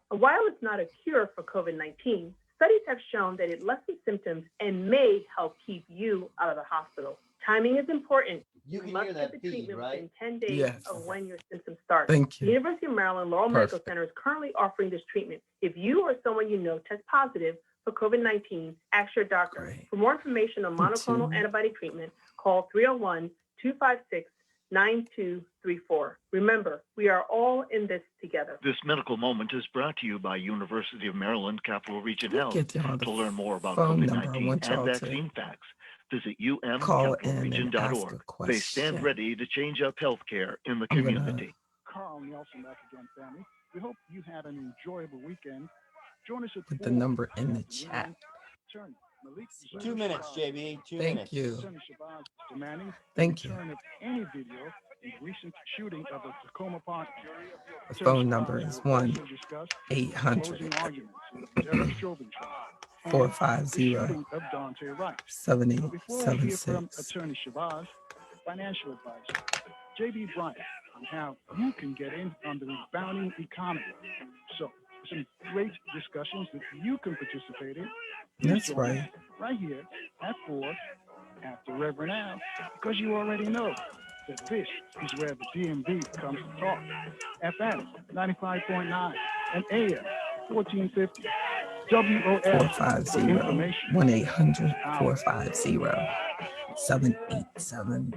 While it's not a cure for COVID-19, studies have shown that it lessens symptoms and may help keep you out of the hospital. Timing is important. You can must hear get that the feed, treatment right? within 10 days Yes. of when your symptoms start. Thank you. The University of Maryland Laurel Medical Center is currently offering this treatment. If you or someone you know test positive for COVID-19, ask your doctor. Great. For more information on monoclonal antibody treatment, call 301-256-9234. Remember, we are all in this together. This medical moment is brought to you by University of Maryland Capital Region Health. Get y'all the To learn more about phone number. I COVID-19 want and y'all to vaccine facts, visit call in and ask a umcapitalregion.org. They question. stand ready to change up healthcare in the I'm gonna- community. Carl Nelson back again, family. We hope you had an enjoyable weekend. Join us at Put the 4 number in the chat. Attorney Malik 2 minutes, JB. 2 Thank minutes. you. Attorney Shabazz demanding Thank the you. return of any video in the recent shooting of the Tacoma Park. The phone number is will also discuss 1-800 closing arguments in the Derek Chauvin trial and 450 the shooting of Dante Wright. Before we hear from 7876. Attorney Shabazz, financial advisor JB Bryan, on how you can get in on the rebounding economy. So, some great discussions that you can participate in. That's Join right. us right here at 4 after Reverend Al, because you already know that this is where the DMV comes to talk. FM 95.9 and AM 1450. WOL 450 information. 1-800-450-7876.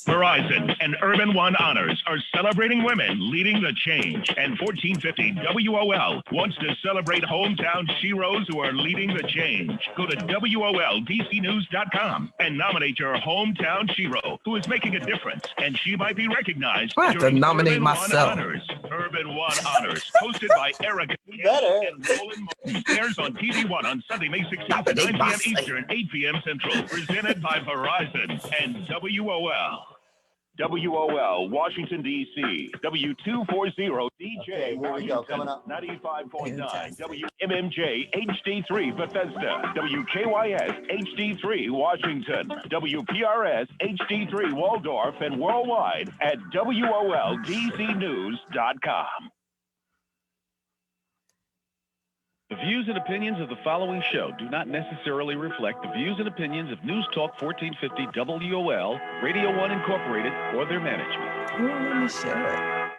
Verizon and Urban One Honors are celebrating women leading the change, and 1450 WOL wants to celebrate hometown sheroes who are leading the change. Go to WOLDCnews.com and nominate your hometown shero who is making a difference, and she might be recognized. I have to during nominate Urban myself. One Honors. Urban One Honors, hosted by Eric Better. and Roland Moore. Airs on TV One on Sunday, May 16th at 9 p.m. Eastern, 8 p.m. Central. Presented by Verizon and WOL. WOL, Washington, D.C. W240 DJ, Okay, here we go, coming up. 95.9. Fantastic. WMMJ HD3 Bethesda. WKYS HD3 Washington. WPRS HD3 Waldorf and worldwide at WOLDCnews.com. The views and opinions of the following show do not necessarily reflect the views and opinions of News Talk 1450 WOL, Radio 1 Incorporated, or their management. Oh, let me share it.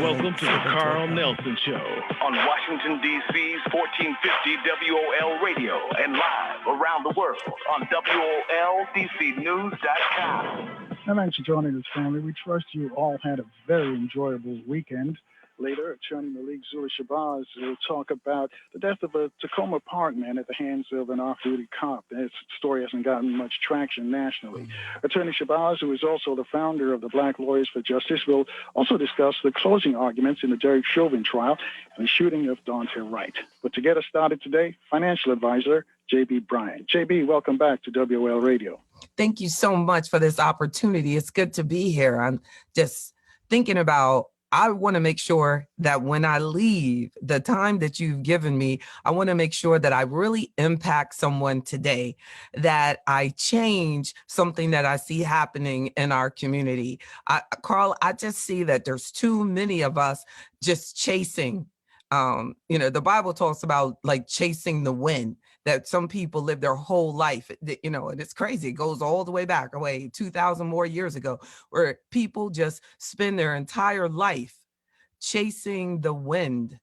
Welcome to the Carl Nelson Show on Washington, D.C.'s 1450 WOL Radio and live around the world on WOLDCnews.com. And thanks for joining us, family. We trust you all had a very enjoyable weekend. Later, Attorney Malik Shabazz will talk about the death of a Tacoma Park man at the hands of an off-duty cop. This story hasn't gotten much traction nationally. Attorney Shabazz, who is also the founder of the Black Lawyers for Justice, will also discuss the closing arguments in the Derek Chauvin trial and the shooting of Dante Wright. But to get us started today, financial advisor JB Bryan. JB, welcome back to WOL Radio. Thank you so much for this opportunity. It's good to be here. I'm just thinking about, I want to make sure that when I leave, the time that you've given me, I want to make sure that I really impact someone today, that I change something that I see happening in our community. Carl, I just see that there's too many of us just chasing. The Bible talks about like chasing the wind, that some people live their whole life, and it's crazy. It goes all the way back, 2,000 more years ago, where people just spend their entire life chasing the wind.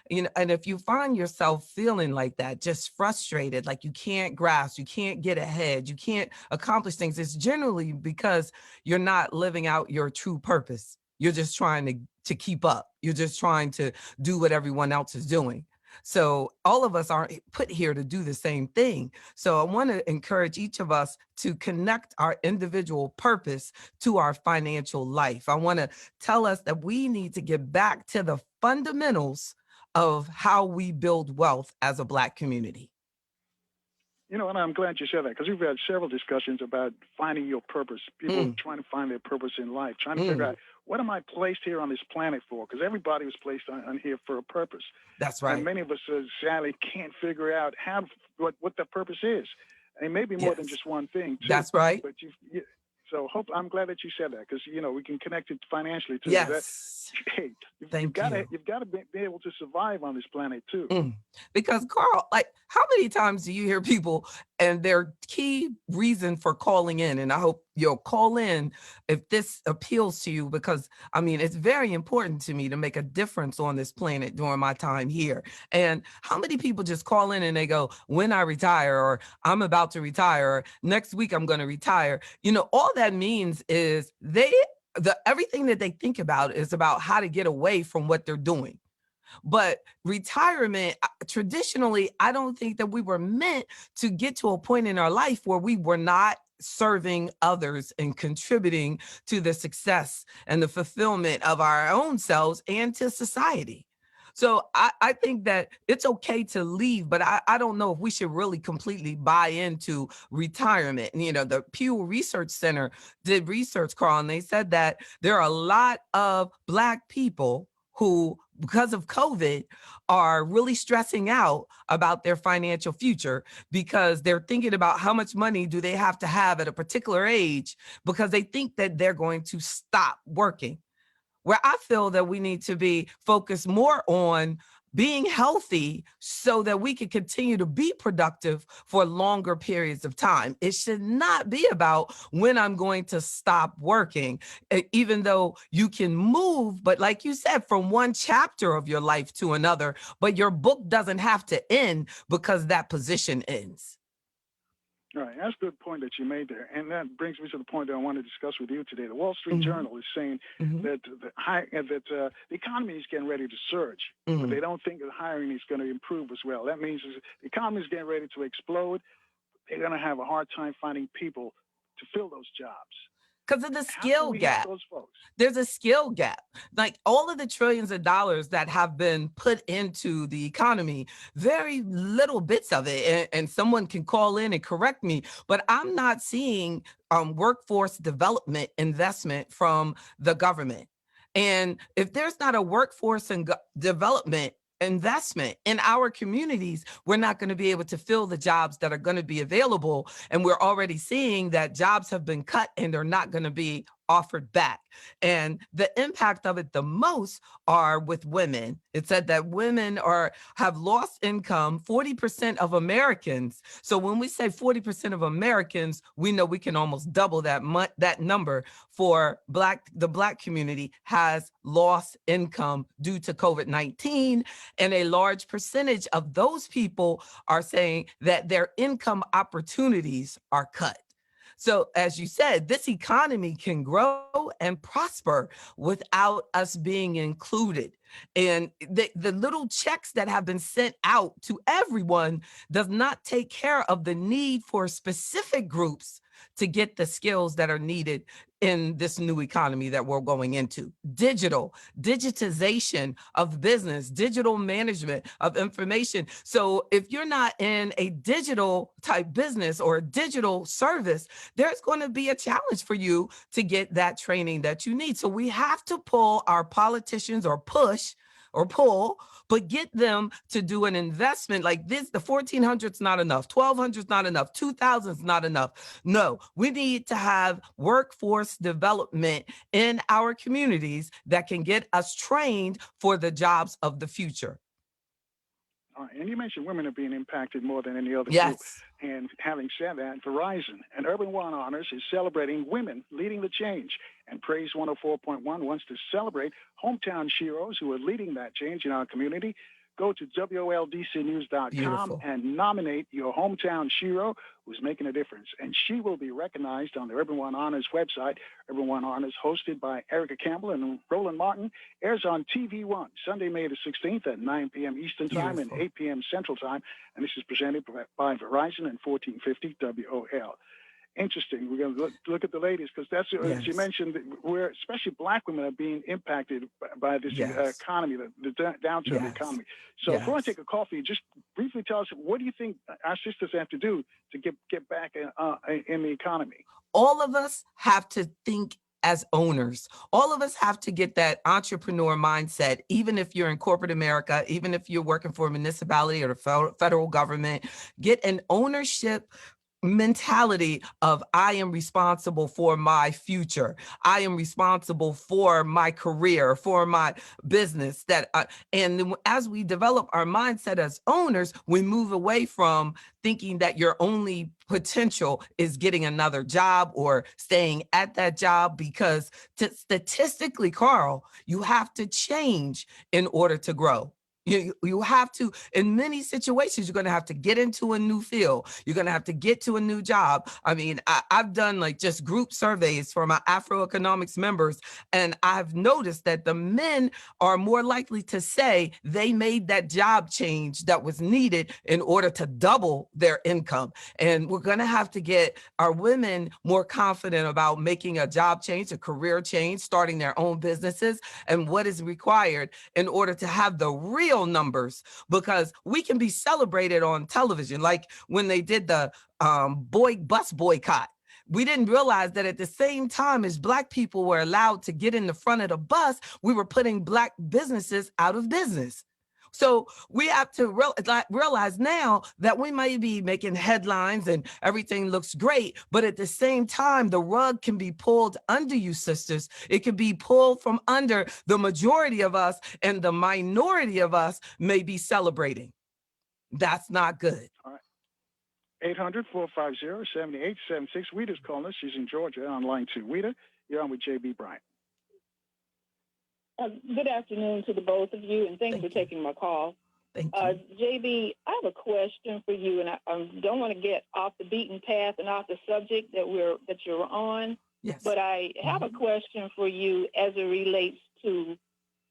And if you find yourself feeling like that, just frustrated, like you can't grasp, you can't get ahead, you can't accomplish things, it's generally because you're not living out your true purpose. You're just trying to keep up. You're just trying to do what everyone else is doing. So all of us aren't put here to do the same thing. So I want to encourage each of us to connect our individual purpose to our financial life. I want to tell us that we need to get back to the fundamentals of how we build wealth as a Black community. And I'm glad you said that, because we've had several discussions about finding your purpose. People trying to find their purpose in life, trying to figure out, what am I placed here on this planet for? Because everybody was placed on here for a purpose. That's right. And many of us, sadly, can't figure out what the purpose is. And it may be more than just one thing, too. That's right. But So I'm glad that you said that, because we can connect it financially too. Yes. Hey, Thank you. You've got to be able to survive on this planet too. Because Carl, like, how many times do you hear people and their key reason for calling in, and I hope you'll call in if this appeals to you, because I mean, it's very important to me to make a difference on this planet during my time here. And how many people just call in and they go, when I retire, or I'm about to retire, or next week I'm going to retire. All that means is everything that they think about is about how to get away from what they're doing. But retirement, traditionally, I don't think that we were meant to get to a point in our life where we were not serving others and contributing to the success and the fulfillment of our own selves and to society. So I think that it's okay to leave, but I don't know if we should really completely buy into retirement. And, the Pew Research Center did research, Carl, and they said that there are a lot of Black people who, because of COVID, are really stressing out about their financial future, because they're thinking about how much money do they have to have at a particular age, because they think that they're going to stop working. Where I feel that we need to be focused more on being healthy so that we can continue to be productive for longer periods of time. It should not be about when I'm going to stop working, even though you can move, but like you said, from one chapter of your life to another, but your book doesn't have to end because that position ends. All right, that's a good point that you made there, and that brings me to the point that I want to discuss with you today. The Wall Street Journal is saying that the economy is getting ready to surge, but they don't think that hiring is going to improve as well. That means the economy is getting ready to explode. They're going to have a hard time finding people to fill those jobs. Because of the skill gap. There's a skill gap. Like all of the trillions of dollars that have been put into the economy, very little bits of it, and someone can call in and correct me, but I'm not seeing workforce development investment from the government. And if there's not a workforce and development investment in our communities, we're not going to be able to fill the jobs that are going to be available. And we're already seeing that jobs have been cut and they're not going to be offered back. And the impact of it the most are with women. It said that women have lost income, 40% of Americans. So when we say 40% of Americans, we know we can almost double that number for the Black community has lost income due to COVID-19. And a large percentage of those people are saying that their income opportunities are cut. So as you said, this economy can grow and prosper without us being included. And the little checks that have been sent out to everyone does not take care of the need for specific groups to get the skills that are needed in this new economy that we're going into. Digitization of business, digital management of information. So if you're not in a digital type business or a digital service, there's going to be a challenge for you to get that training that you need. So we have to pull our politicians or pull, but get them to do an investment like this. The 1,400's not enough. 1,200's not enough. 2,000's not enough. No, we need to have workforce development in our communities that can get us trained for the jobs of the future. All right, and you mentioned women are being impacted more than any other group. And having said that, Verizon and Urban One Honors is celebrating women leading the change. And Praise 104.1 wants to celebrate hometown sheroes who are leading that change in our community. Go to WOLDCnews.com and nominate your hometown shero who's making a difference. And she will be recognized on the Urban One Honors website. Urban One Honors, hosted by Erica Campbell and Roland Martin, airs on TV One, Sunday, May the 16th at 9 p.m. Eastern Time and 8 p.m. Central Time. And this is presented by Verizon and 1450 WOL. Interesting. We're going to look at the ladies, because that's, as you mentioned, where especially Black women are being impacted by this economy, the downturn of the economy. So if we want to take a call for you, just briefly tell us, what do you think our sisters have to do to get back in the economy? All of us have to think as owners. All of us have to get that entrepreneur mindset, even if you're in corporate America, even if you're working for a municipality or the federal government. Get an ownership mentality of I am responsible for my future. I am responsible for my career, for my business. And as we develop our mindset as owners, we move away from thinking that your only potential is getting another job or staying at that job, because statistically, Carl, you have to change in order to grow. You have to, in many situations, you're going to have to get into a new field. You're going to have to get to a new job. I mean, I've done like just group surveys for my AfroEconomics members, and I've noticed that the men are more likely to say they made that job change that was needed in order to double their income. And we're going to have to get our women more confident about making a job change, a career change, starting their own businesses, and what is required in order to have the real numbers, because we can be celebrated on television. Like when they did the bus boycott, we didn't realize that at the same time as Black people were allowed to get in the front of the bus, we were putting Black businesses out of business. So we have to realize now that we may be making headlines and everything looks great, but at the same time, the rug can be pulled under you, sisters. It can be pulled from under the majority of us, and the minority of us may be celebrating. That's not good. All right. 800-450-7876. Weeta's calling us. She's in Georgia on line 2. Weeta, you're on with JB Bryan. Good afternoon to the both of you, and thanks for taking my call. Thank you. JB, I have a question for you, and I don't want to get off the beaten path and off the subject that you're on. Yes. But I have a question for you as it relates to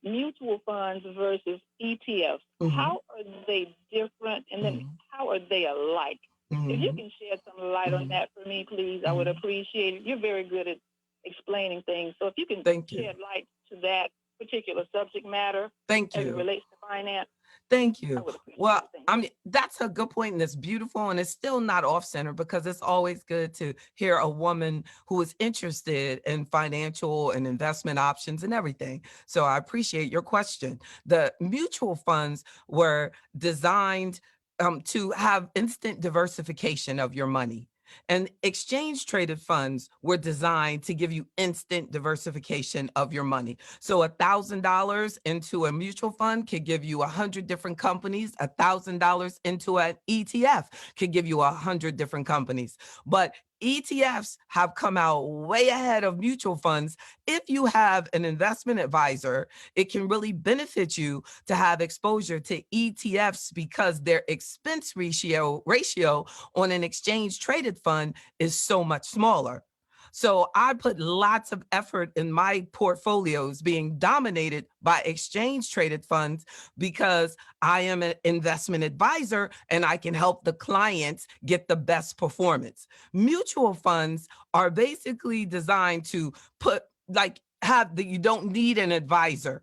mutual funds versus ETFs. How are they different, and then how are they alike? If you can shed some light on that for me, please, I would appreciate it. You're very good at explaining things, so if you can shed light to that particular subject matter as it relates to finance. Thank you. Well, I mean, that's a good point, and it's beautiful, and it's still not off-center, because it's always good to hear a woman who is interested in financial and investment options and everything. So I appreciate your question. The mutual funds were designed to have instant diversification of your money. And exchange traded funds were designed to give you instant diversification of your money. So $1,000 into a mutual fund could give you 100 different companies. $1,000 into an ETF could give you 100 different companies. But ETFs have come out way ahead of mutual funds. If you have an investment advisor, it can really benefit you to have exposure to ETFs, because their expense ratio on an exchange traded fund is so much smaller. So I put lots of effort in my portfolios being dominated by exchange traded funds, because I am an investment advisor and I can help the clients get the best performance. Mutual funds are basically designed to you don't need an advisor.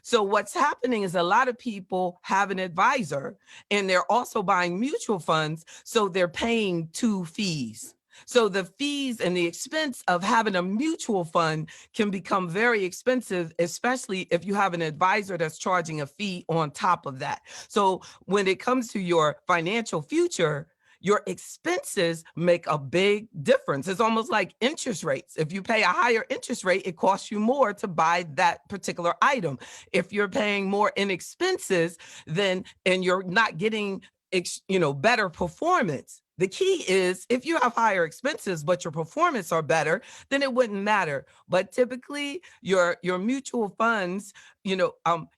So what's happening is a lot of people have an advisor and they're also buying mutual funds, so they're paying 2 fees. So the fees and the expense of having a mutual fund can become very expensive, especially if you have an advisor that's charging a fee on top of that. So when it comes to your financial future, your expenses make a big difference. It's almost like interest rates. If you pay a higher interest rate, it costs you more to buy that particular item. If you're paying more in expenses, and you're not getting better performance. The key is, if you have higher expenses but your performance are better, then it wouldn't matter. But typically your mutual funds, you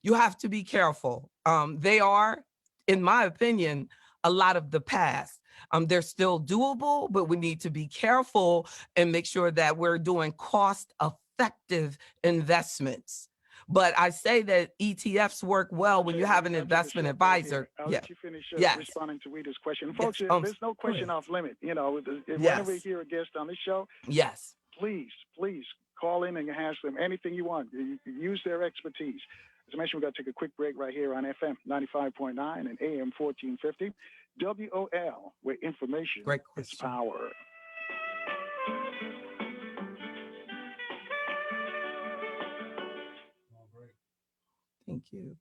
have to be careful. They are, in my opinion, a lot of the past. They're still doable, but we need to be careful and make sure that we're doing cost-effective investments. But I say that ETFs work well when you have an investment advisor. I'll let you finish responding to Weeta's question. Folks, there's no question off limit. Whenever you hear a guest on this show, please call in and ask them anything you want. You use their expertise. As I mentioned, we've got to take a quick break right here on FM 95.9 and AM 1450. WOL, where information is power. Thank you.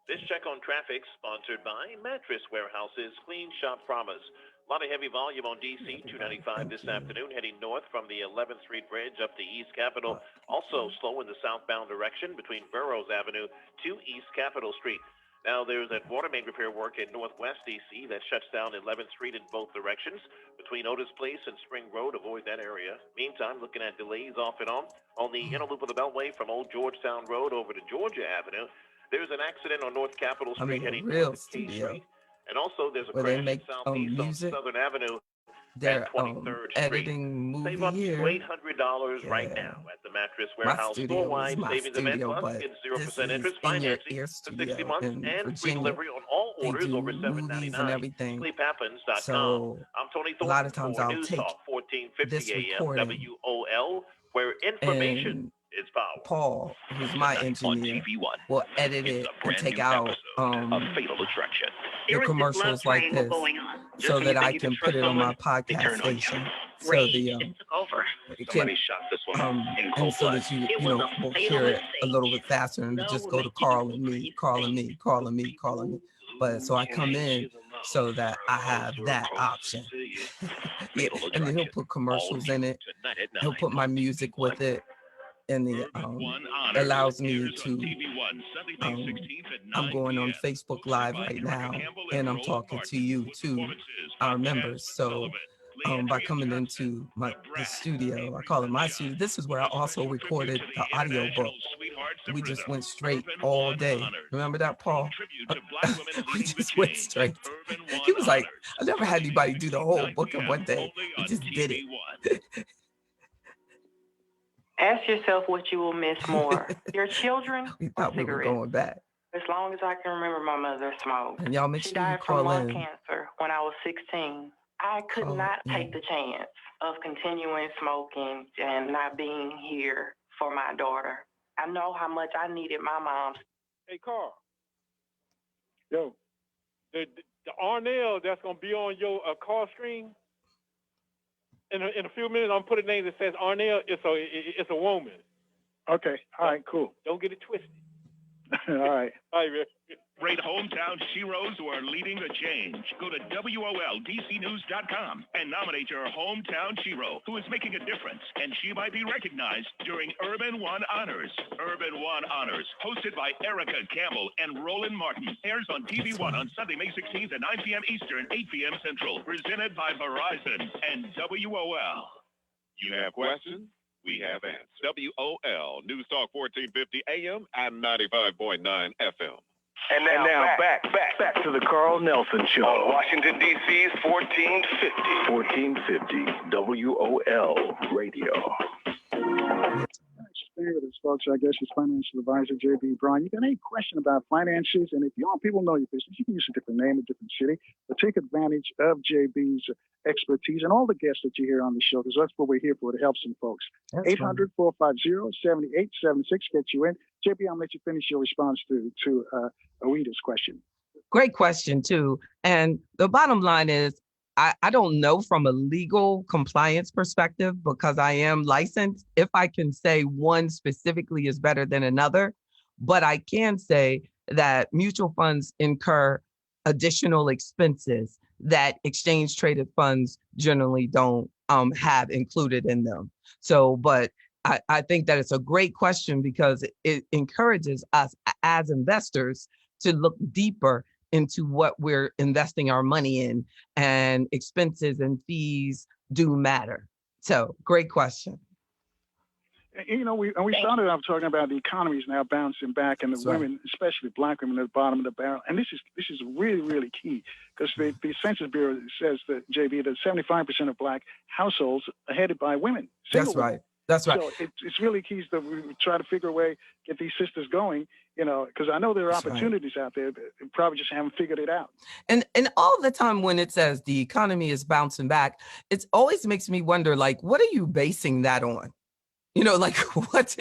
This check on traffic sponsored by Mattress Warehouse's Clean Shop Promise. A lot of heavy volume on DC 295 this afternoon, heading north from the 11th Street Bridge up to East Capitol. Also slow in the southbound direction between Burroughs Avenue to East Capitol Street. Now, there's that water main repair work in northwest DC that shuts down 11th Street in both directions between Otis Place and Spring Road. Avoid that area. Meantime, looking at delays off and on the inner loop of the Beltway from Old Georgetown Road over to Georgia Avenue. There's an accident on North Capitol Street heading real north to K studio Street. And also, there's a where crash they make in Southeast music. on Southern Avenue They're at 23rd Street. editing movie Save up to here. $800 right now at the Mattress Warehouse store-wide savings event. Plus, get 0% interest financing for 60 months and free delivery on all orders over $7.99. Everything. SleepHappens.com. So I'm Tony a lot Thornton of times for I'll News take Talk 1450 this AM recording WOL, where information and is power. Paul, who's my engineer, will edit it and take out Fatal Attraction. the commercials like this so that I can put it on my podcast station. So the it can, and so that you will hear it a little bit faster and just go to Carl and me. But so I come in so that I have that option. Yeah, and then he'll put commercials in it. He'll put my music with it. And the allows me to I'm going on Facebook Live right now, and I'm talking to you too, our members. So by coming into the studio, I call it my studio. This is where I also recorded the audio book. We just went straight all day. Remember that, Paul? We just went straight. He was like, I never had anybody do the whole book in one day. We just did it. Ask yourself what you will miss more, your children or we were cigarettes. going back. As long as I can remember, my mother smoked. And y'all make She sure you died from call lung in. cancer when I was 16. I could not take the chance of continuing smoking and not being here for my daughter. I know how much I needed my mom. Hey, Carl. Yo, the Arnell that's going to be on your call screen, in a few minutes, I'm putting a name that says Arnell. It's a woman. Okay. All right. Cool. Don't get it twisted. All right. All right, man. Great hometown sheroes who are leading the change. Go to WOLDCnews.com and nominate your hometown shero who is making a difference, and she might be recognized during Urban One Honors. Urban One Honors, hosted by Erica Campbell and Roland Martin, airs on TV One on Sunday, May 16th at 9 p.m. Eastern, 8 p.m. Central. Presented by Verizon and WOL. You have questions? We have answers. WOL, News Talk 1450 AM and 95.9 FM. And now back to the Carl Nelson Show on Washington, D.C.'s 1450 WOL Radio. Stay with us, folks. I guess it's financial advisor JB Bryan. You got any question about finances? And if you want people to know your business, you can use a different name, a different city, but take advantage of JB's expertise and all the guests that you hear on the show, because that's what we're here for, to help some folks. 800-450-7876 gets you in. JB, I'll let you finish your response to Awida's question. Great question, too. And the bottom line is, I don't know from a legal compliance perspective, because I am licensed, if I can say one specifically is better than another, but I can say that mutual funds incur additional expenses that exchange traded funds generally don't have included in them. So, but I think that it's a great question, because it encourages us as investors to look deeper into what we're investing our money in, and expenses and fees do matter. So great question. You know, we started off talking about the economy is now bouncing back, and the women, especially Black women, at the bottom of the barrel. And this is really, really key, because the Census Bureau says that, JB, that 75% of Black households are headed by women. That's right. That's right. So it's really key that we try to figure a way, get these sisters going, you know, because I know there are opportunities out there, but we probably just haven't figured it out. And all the time when it says the economy is bouncing back, it always makes me wonder, like, what are you basing that on? You know, like what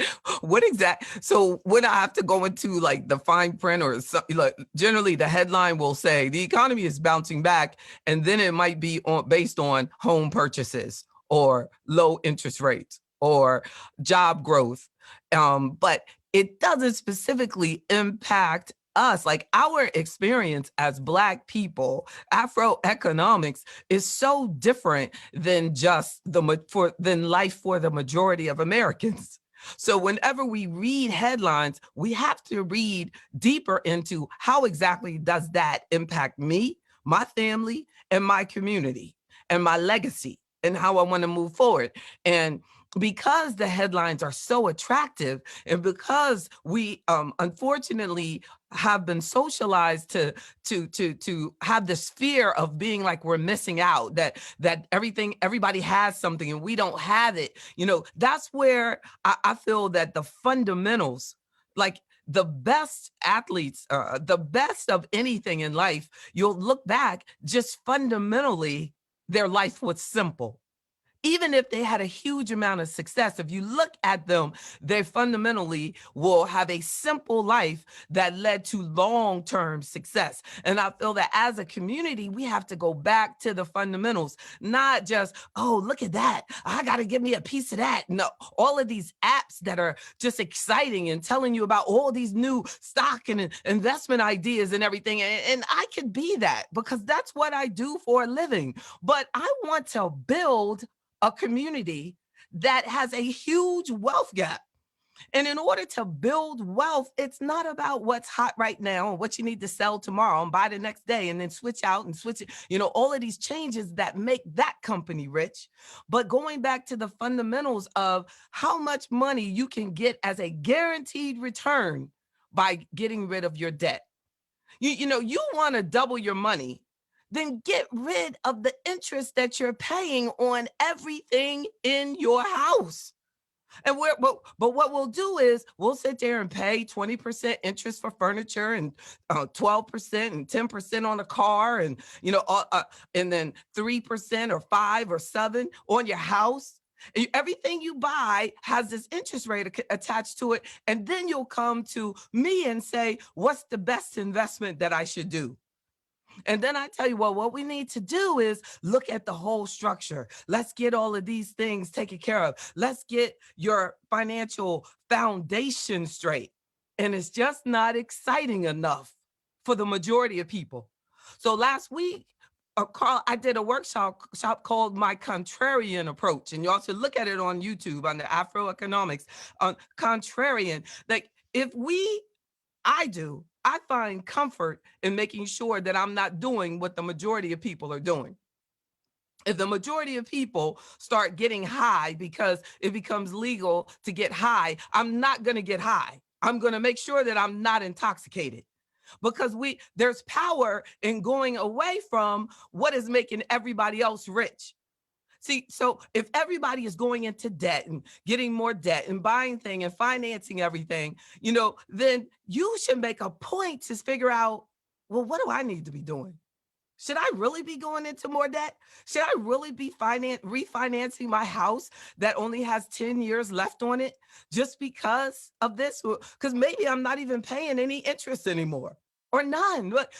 exact? So when I have to go into like the fine print or something, like generally the headline will say the economy is bouncing back, and then it might be based on home purchases or low interest rates or job growth, but it doesn't specifically impact us, like our experience as Black people, Afroeconomics is so different than just than life for the majority of Americans. So whenever we read headlines, we have to read deeper into how exactly does that impact me, my family, and my community, and my legacy, and how I want to move forward. And because the headlines are so attractive, and because we unfortunately have been socialized to have this fear of being like we're missing out, that everybody has something and we don't have it, that's where I feel that the fundamentals, like the best athletes, the best of anything in life, you'll look back, just fundamentally their life was simple. Even if they had a huge amount of success, if you look at them, they fundamentally will have a simple life that led to long-term success. And I feel that as a community, we have to go back to the fundamentals, not just, oh, look at that, I got to give me a piece of that. No, all of these apps that are just exciting and telling you about all these new stock and investment ideas and everything. And I could be that because that's what I do for a living. But I want to build a community that has a huge wealth gap. And in order to build wealth, it's not about what's hot right now and what you need to sell tomorrow and buy the next day and then switch out and switch it, all of these changes that make that company rich. But going back to the fundamentals of how much money you can get as a guaranteed return by getting rid of your debt. You want to double your money, then get rid of the interest that you're paying on everything in your house. And but what we'll do is we'll sit there and pay 20% interest for furniture and 12% and 10% on a car, and and then 3% or 5 or 7 on your house. Everything you buy has this interest rate attached to it. And then you'll come to me and say, what's the best investment that I should do? And then I tell you, well, what we need to do is look at the whole structure. Let's get all of these things taken care of. Let's get your financial foundation straight. And it's just not exciting enough for the majority of people. So last week, Carl, I did a workshop called My Contrarian Approach. And you also look at it on YouTube on the AfroEconomics on Contrarian. Like I find comfort in making sure that I'm not doing what the majority of people are doing. If the majority of people start getting high because it becomes legal to get high, I'm not going to get high. I'm going to make sure that I'm not intoxicated, because there's power in going away from what is making everybody else rich. See, so if everybody is going into debt and getting more debt and buying things and financing everything, then you should make a point to figure out, well, what do I need to be doing? Should I really be going into more debt? Should I really be refinancing my house that only has 10 years left on it just because of this? Because maybe I'm not even paying any interest anymore. Or none. But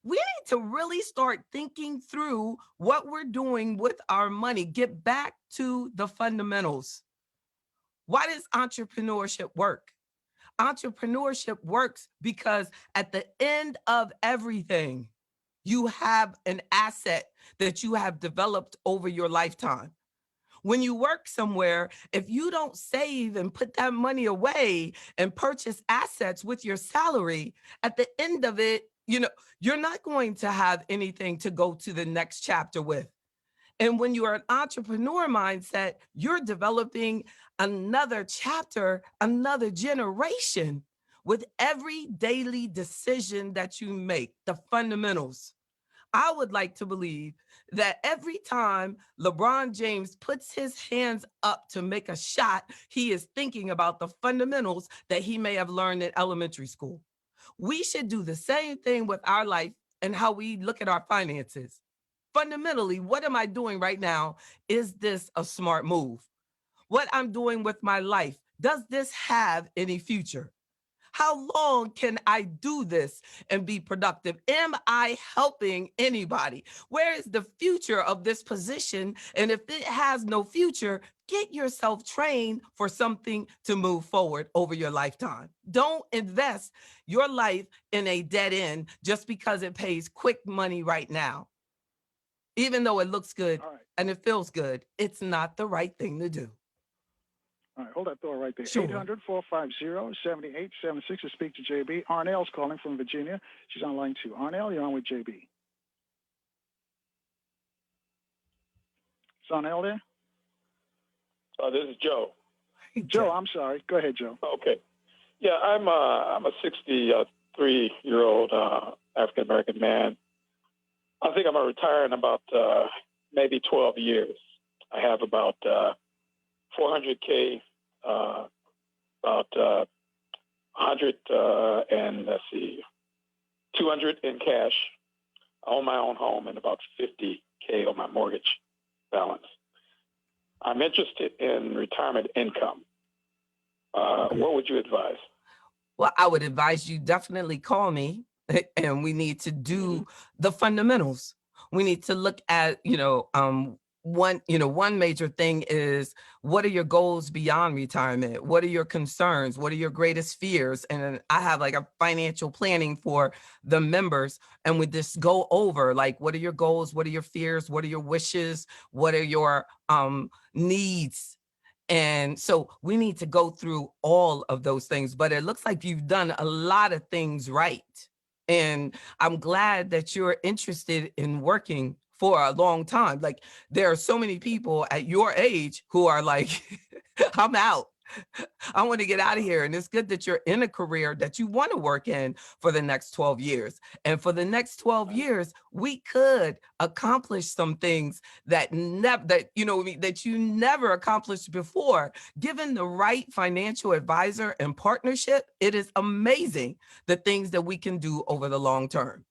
we need to really start thinking through what we're doing with our money. Get back to the fundamentals. Why does entrepreneurship work? Entrepreneurship works because at the end of everything, you have an asset that you have developed over your lifetime. When you work somewhere, if you don't save and put that money away and purchase assets with your salary, at the end of it, you're not going to have anything to go to the next chapter with. And when you are an entrepreneur mindset, you're developing another chapter, another generation with every daily decision that you make, the fundamentals. I would like to believe that every time LeBron James puts his hands up to make a shot, he is thinking about the fundamentals that he may have learned in elementary school. We should do the same thing with our life and how we look at our finances. Fundamentally, what am I doing right now? Is this a smart move? What I'm doing with my life, does this have any future? How long can I do this and be productive? Am I helping anybody? Where is the future of this position? And if it has no future, get yourself trained for something to move forward over your lifetime. Don't invest your life in a dead end just because it pays quick money right now. Even though it looks good and it feels good, it's not the right thing to do. All right, hold that thought right there. Sure. 800-450-7876 to speak to JB. Arnell's calling from Virginia. She's on line 2. Arnell, you're on with JB. Is Arnell there? This is Joe. Hey, Joe, I'm sorry. Go ahead, Joe. Okay. Yeah, I'm a 63-year-old African American man. I think I'm gonna retire in about maybe 12 years. I have about $400K, about 100 and let's see, 200 in cash. I own my own home and about 50K on my mortgage balance. I'm interested in retirement income. What would you advise? Well, I would advise you definitely call me, and we need to do the fundamentals. We need to look at, one major thing is, what are your goals beyond retirement? What are your concerns? What are your greatest fears? And I have like a financial planning for the members, and we just go over like, what are your goals? What are your fears? What are your wishes? What are your needs? And so we need to go through all of those things, but it looks like you've done a lot of things right. And I'm glad that you're interested in working for a long time. Like, there are so many people at your age who are like, I'm out. I want to get out of here. And it's good that you're in a career that you want to work in for the next 12 years. And for the next 12 years, we could accomplish some things that you never accomplished before. Given the right financial advisor and partnership, it is amazing the things that we can do over the long term.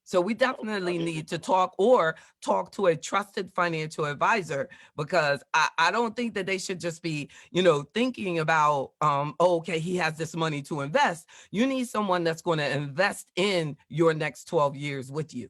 So we definitely need to talk to a trusted financial advisor, because I don't think that they should just be, thinking about, okay, he has this money to invest. You need someone that's going to invest in your next 12 years with you.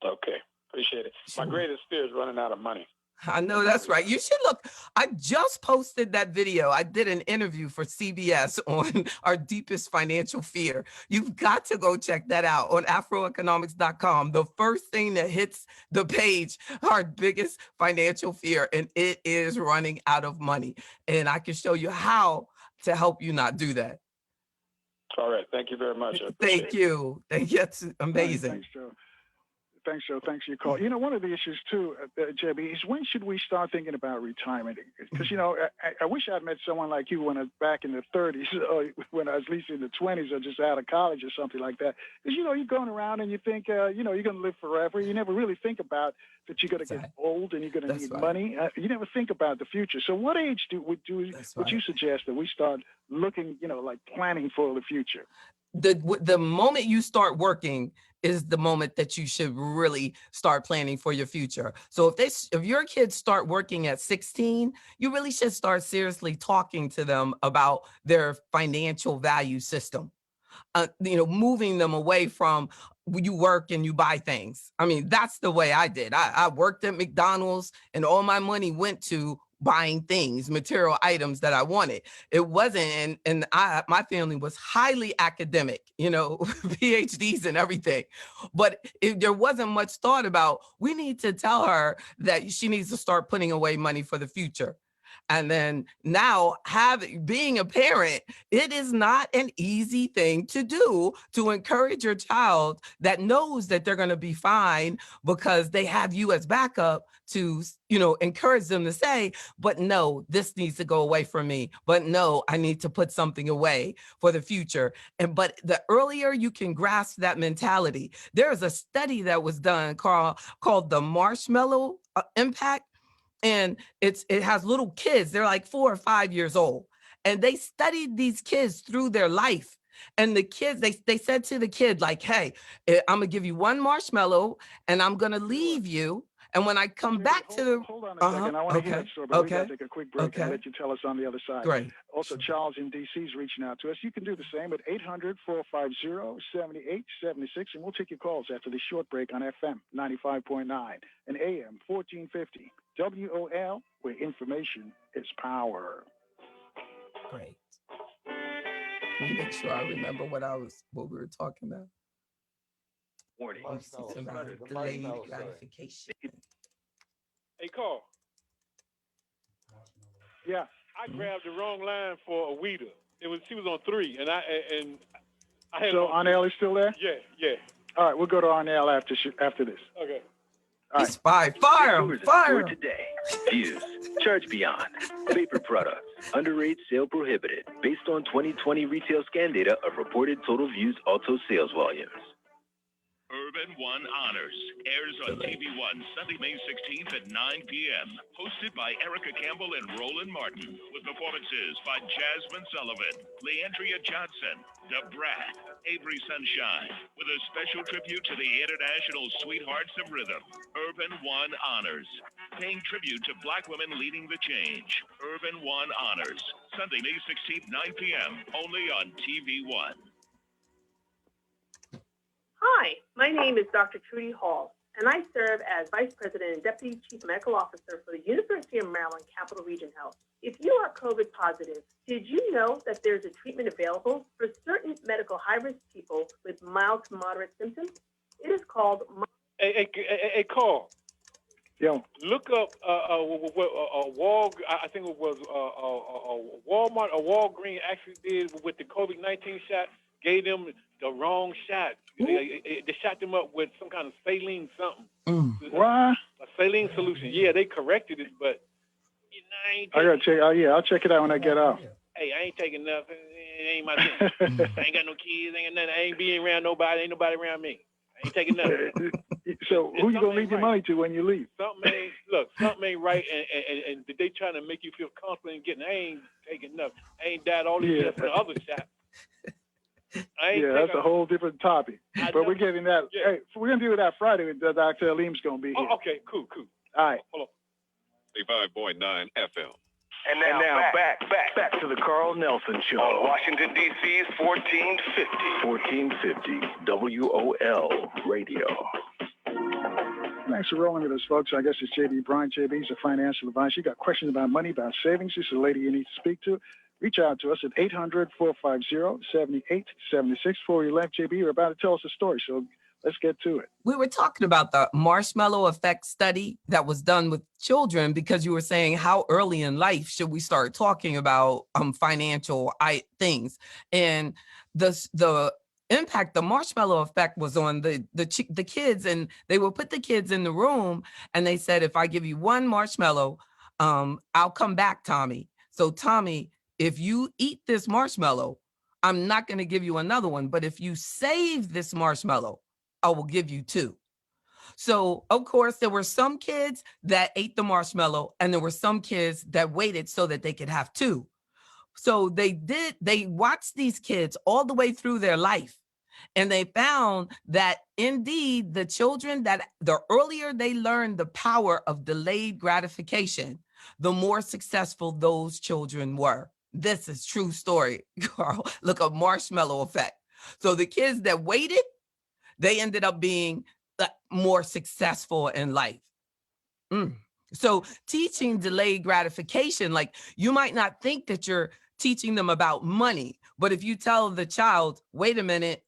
Okay, appreciate it. My greatest fear is running out of money. I know that's right. You should look. I just posted that video. I did an interview for CBS on our deepest financial fear. You've got to go check that out on AfroEconomics.com. The first thing that hits the page, our biggest financial fear, and it is running out of money. And I can show you how to help you not do that. All right. Thank you very much. Thank you. That's amazing. Thanks, Joe. Thanks, Joe. Thanks for your call. One of the issues too, JB, is when should we start thinking about retirement? Because, I wish I'd met someone like you back in the 30s, or when I was at least in the 20s, or just out of college or something like that. Because, you're going around and you think, you're going to live forever. You never really think about that you're going to get old and you're going to need money. You never think about the future. So what age would you suggest that we start looking, like planning for the future? The moment you start working is the moment that you should really start planning for your future. So if your kids start working at 16, you really should start seriously talking to them about their financial value system. Moving them away from you work and you buy things. I mean, that's the way I did. I worked at McDonald's and all my money went to buying things, material items that I wanted. It wasn't, my family was highly academic, PhDs and everything. But there wasn't much thought about, we need to tell her that she needs to start putting away money for the future. And then now, being a parent, it is not an easy thing to do, to encourage your child that knows that they're going to be fine because they have you as backup to, encourage them to say, but no, this needs to go away from me. But no, I need to put something away for the future. But the earlier you can grasp that mentality, there is a study that was done called the marshmallow impact. And it has little kids. They're like 4 or 5 years old. And they studied these kids through their life. And the kids, they said to the kid, like, hey, I'm going to give you one marshmallow and I'm going to leave you. And when I come back Hold on a second. I want to hear that story, but we got to take a quick break and let you tell us on the other side. Great. Also, Charles in D.C. is reaching out to us. You can do the same at 800-450-7876, and we'll take your calls after this short break on FM 95.9 and AM 1450. WOL, where information is power. Great. Let me make sure I remember what we were talking about. Warning. Delayed gratification. Hey, Carl. Yeah. I grabbed the wrong line for Awida. She was on 3, and I had. So Arnell is still there? Yeah. All right, we'll go to Arnell after this. Okay. All He's fire him. Today. Views. Charge Beyond. Vapor products. Underage sale prohibited. Based on 2020 retail scan data of reported total views auto sales volumes. Urban One Honors airs on TV One Sunday, May 16th at 9 p.m. Hosted by Erica Campbell and Roland Martin, with performances by Jasmine Sullivan, Leandria Johnson, Da Brat, Avery Sunshine, with a special tribute to the international sweethearts of rhythm. Urban One Honors, paying tribute to Black women leading the change. Urban One Honors, Sunday, May 16th, 9 p.m. only on TV One. Hi, my name is Dr. Trudy Hall, and I serve as Vice President and Deputy Chief Medical Officer for the University of Maryland Capital Region Health. If you are COVID positive, did you know that there's a treatment available for certain medical high-risk people with mild to moderate symptoms? It is called... Hey, Carl. Yo. Look up I think it was Walmart or Walgreens actually did with the COVID-19 shot, gave them the wrong shot. They shot them up with some kind of saline something. What? A saline solution. Yeah, they corrected it, but I ain't I gotta check. Oh yeah, I'll check it out when I get off. Hey, I ain't taking nothing. It ain't my thing. I ain't got no kids. Ain't got nothing. I ain't being around nobody. Ain't nobody around me. I ain't taking nothing. So who you gonna leave your money to when you leave? Something ain't right, and they trying to make you feel confident in getting. I ain't taking nothing. I ain't died all these years for the other shot. That's a whole different topic. But we're getting that. Yeah. Hey, so we're gonna do that Friday with Dr. Aleem's gonna be here. Okay, cool. All right. Hold on. 5.9 FM. And now back to the Carl Nelson Show on Washington, D.C.'s 1450 WOL Radio. Thanks for rolling with us, folks. I guess it's JB Bryan. JB is a financial advisor. You got questions about money, about savings? This is a lady you need to speak to. Reach out to us at 800-450-7876. Before you left, JB, you're about to tell us a story, so let's get to it. We were talking about the marshmallow effect study that was done with children, because you were saying how early in life should we start talking about financial things, and the impact the marshmallow effect was on the kids, and they would put the kids in the room and they said, if I give you one marshmallow, I'll come back, Tommy. So Tommy, if you eat this marshmallow, I'm not going to give you another one, but if you save this marshmallow, I will give you 2. So, of course, there were some kids that ate the marshmallow, and there were some kids that waited so that they could have 2. So they watched these kids all the way through their life, and they found that indeed the children that the earlier they learned the power of delayed gratification, the more successful those children were. This is true story, Carl. Look up marshmallow effect. So the kids that waited, they ended up being more successful in life. So teaching delayed gratification, like you might not think that you're teaching them about money, but if you tell the child, wait a minute,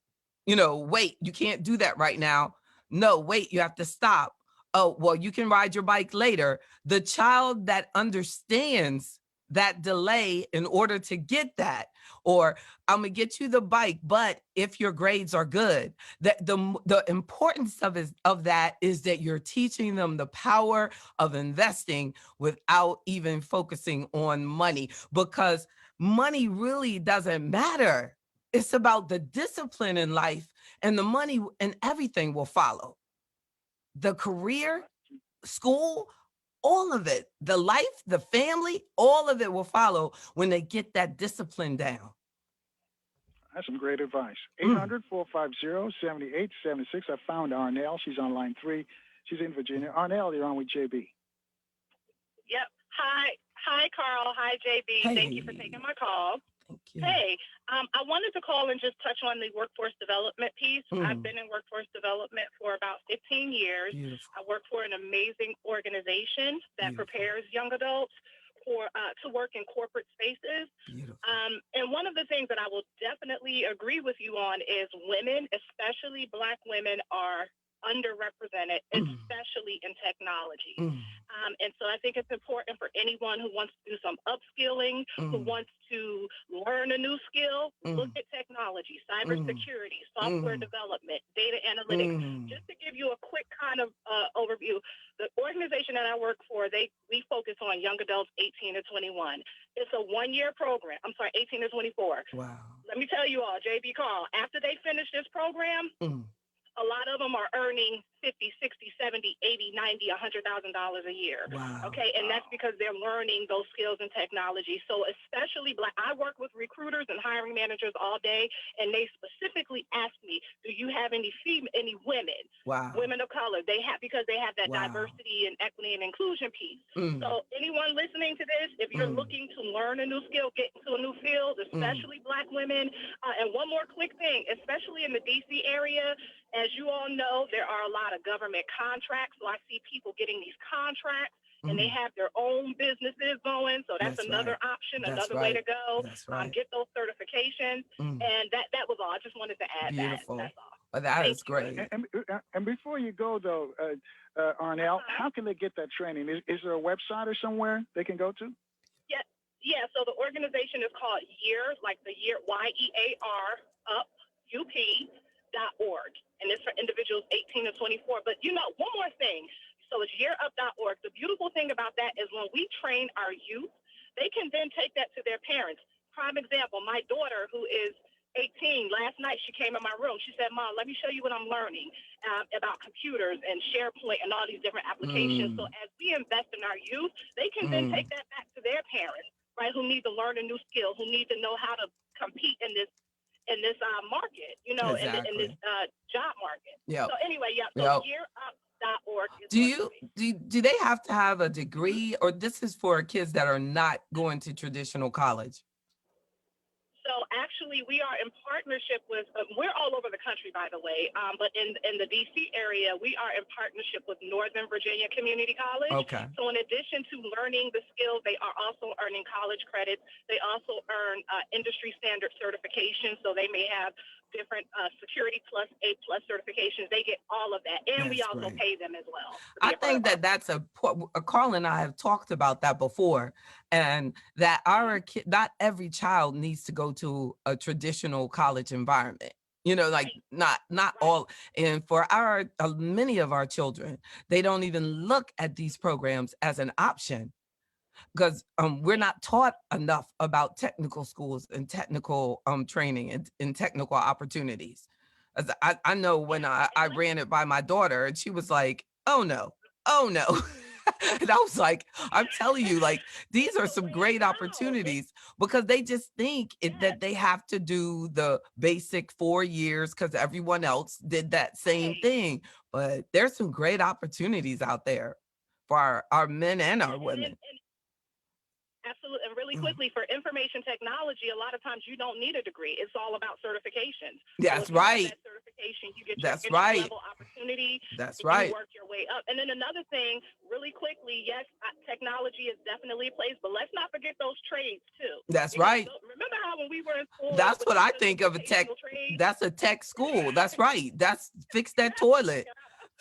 wait, you can't do that right now. No, wait, you have to stop. Oh, well, you can ride your bike later. The child that understands that delay in order to get that, or I'm gonna get you the bike, but if your grades are good, that the importance of that is that you're teaching them the power of investing without even focusing on money, because money really doesn't matter. It's about the discipline in life, and the money and everything will follow. The career, school, all of it, the life, the family, all of it will follow when they get that discipline down. That's some great advice. 800-450-7876. I found Arnell. She's on line 3. She's in Virginia. Arnell, you're on with JB. Yep. Hi, Carl. Hi, JB. Hey. Thank you for taking my call. Thank you. Hey, I wanted to call and just touch on the workforce development piece. I've been in workforce development for about 15 years. Beautiful. I work for an amazing organization that prepares young adults for to work in corporate spaces. And one of the things that I will definitely agree with you on is women, especially Black women, are underrepresented, especially in technology. And so I think it's important for anyone who wants to do some upskilling, who wants to learn a new skill, look at technology, cybersecurity, software development, data analytics. Just to give you a quick kind of overview, the organization that I work for, we focus on young adults 18 to 21. It's a one-year program. I'm sorry, 18 to 24. Wow. Let me tell you all, JB Carl, after they finish this program, a lot of them are earning 50, 60, 70, 80, 90, $100,000 a year. Wow. Okay. And that's because they're learning those skills and technology. So especially Black, I work with recruiters and hiring managers all day, and they specifically ask me, do you have any women, women of color? Because they have that diversity and equity and inclusion piece. So anyone listening to this, if you're looking to learn a new skill, get into a new field, especially Black women, and one more quick thing, especially in the DC area, as you all know, there are a lot of government contracts. So I see people getting these contracts and they have their own businesses going. So that's another option, another way to go. Get those certifications. And that was all. I just wanted to add that. That's all. Well, that is great. And before you go, though, Arnell, how can they get that training? Is there a website or somewhere they can go to? Yeah. So the organization is called YEAR, like the year, YEAR, UP.org. And it's for individuals 18 to 24. But, one more thing. So it's yearup.org. The beautiful thing about that is when we train our youth, they can then take that to their parents. Prime example, my daughter, who is 18, last night she came in my room. She said, Mom, let me show you what I'm learning about computers and SharePoint and all these different applications. So as we invest in our youth, they can then take that back to their parents, right, who need to learn a new skill, who need to know how to compete in this market, in this job market. So anyway, so yearup.org. Do they have to have a degree, or this is for kids that are not going to traditional college? So actually, we are in partnership with, we're all over the country, by the way, but in the D.C. area, we are in partnership with Northern Virginia Community College. Okay. So in addition to learning the skills, they are also earning college credits. They also earn industry standard certifications, so they may have different Security Plus, A Plus certifications. They get all of that, and we also pay them as well. I think that's Carl and I have talked about that before, and that not every child needs to go to a traditional college environment. Not all. And for many of our children, they don't even look at these programs as an option, because we're not taught enough about technical schools and technical training and technical opportunities. As I know when I ran it by my daughter, and she was like, oh no. And I was like, I'm telling you, like, these are some great opportunities, because they just think that they have to do the basic 4 years because everyone else did that same thing. But there's some great opportunities out there for our men and our women. Absolutely. And really quickly, for information technology, a lot of times you don't need a degree. It's all about certifications. That's right. That certification, you get That's your right. level opportunity. That's right. You work your way up. And then another thing, really quickly, yes, technology is definitely a place, but let's not forget those trades too. That's right. Remember how when we were in school? That's what I think of a tech. That's a tech school. That's right. That's fix that toilet.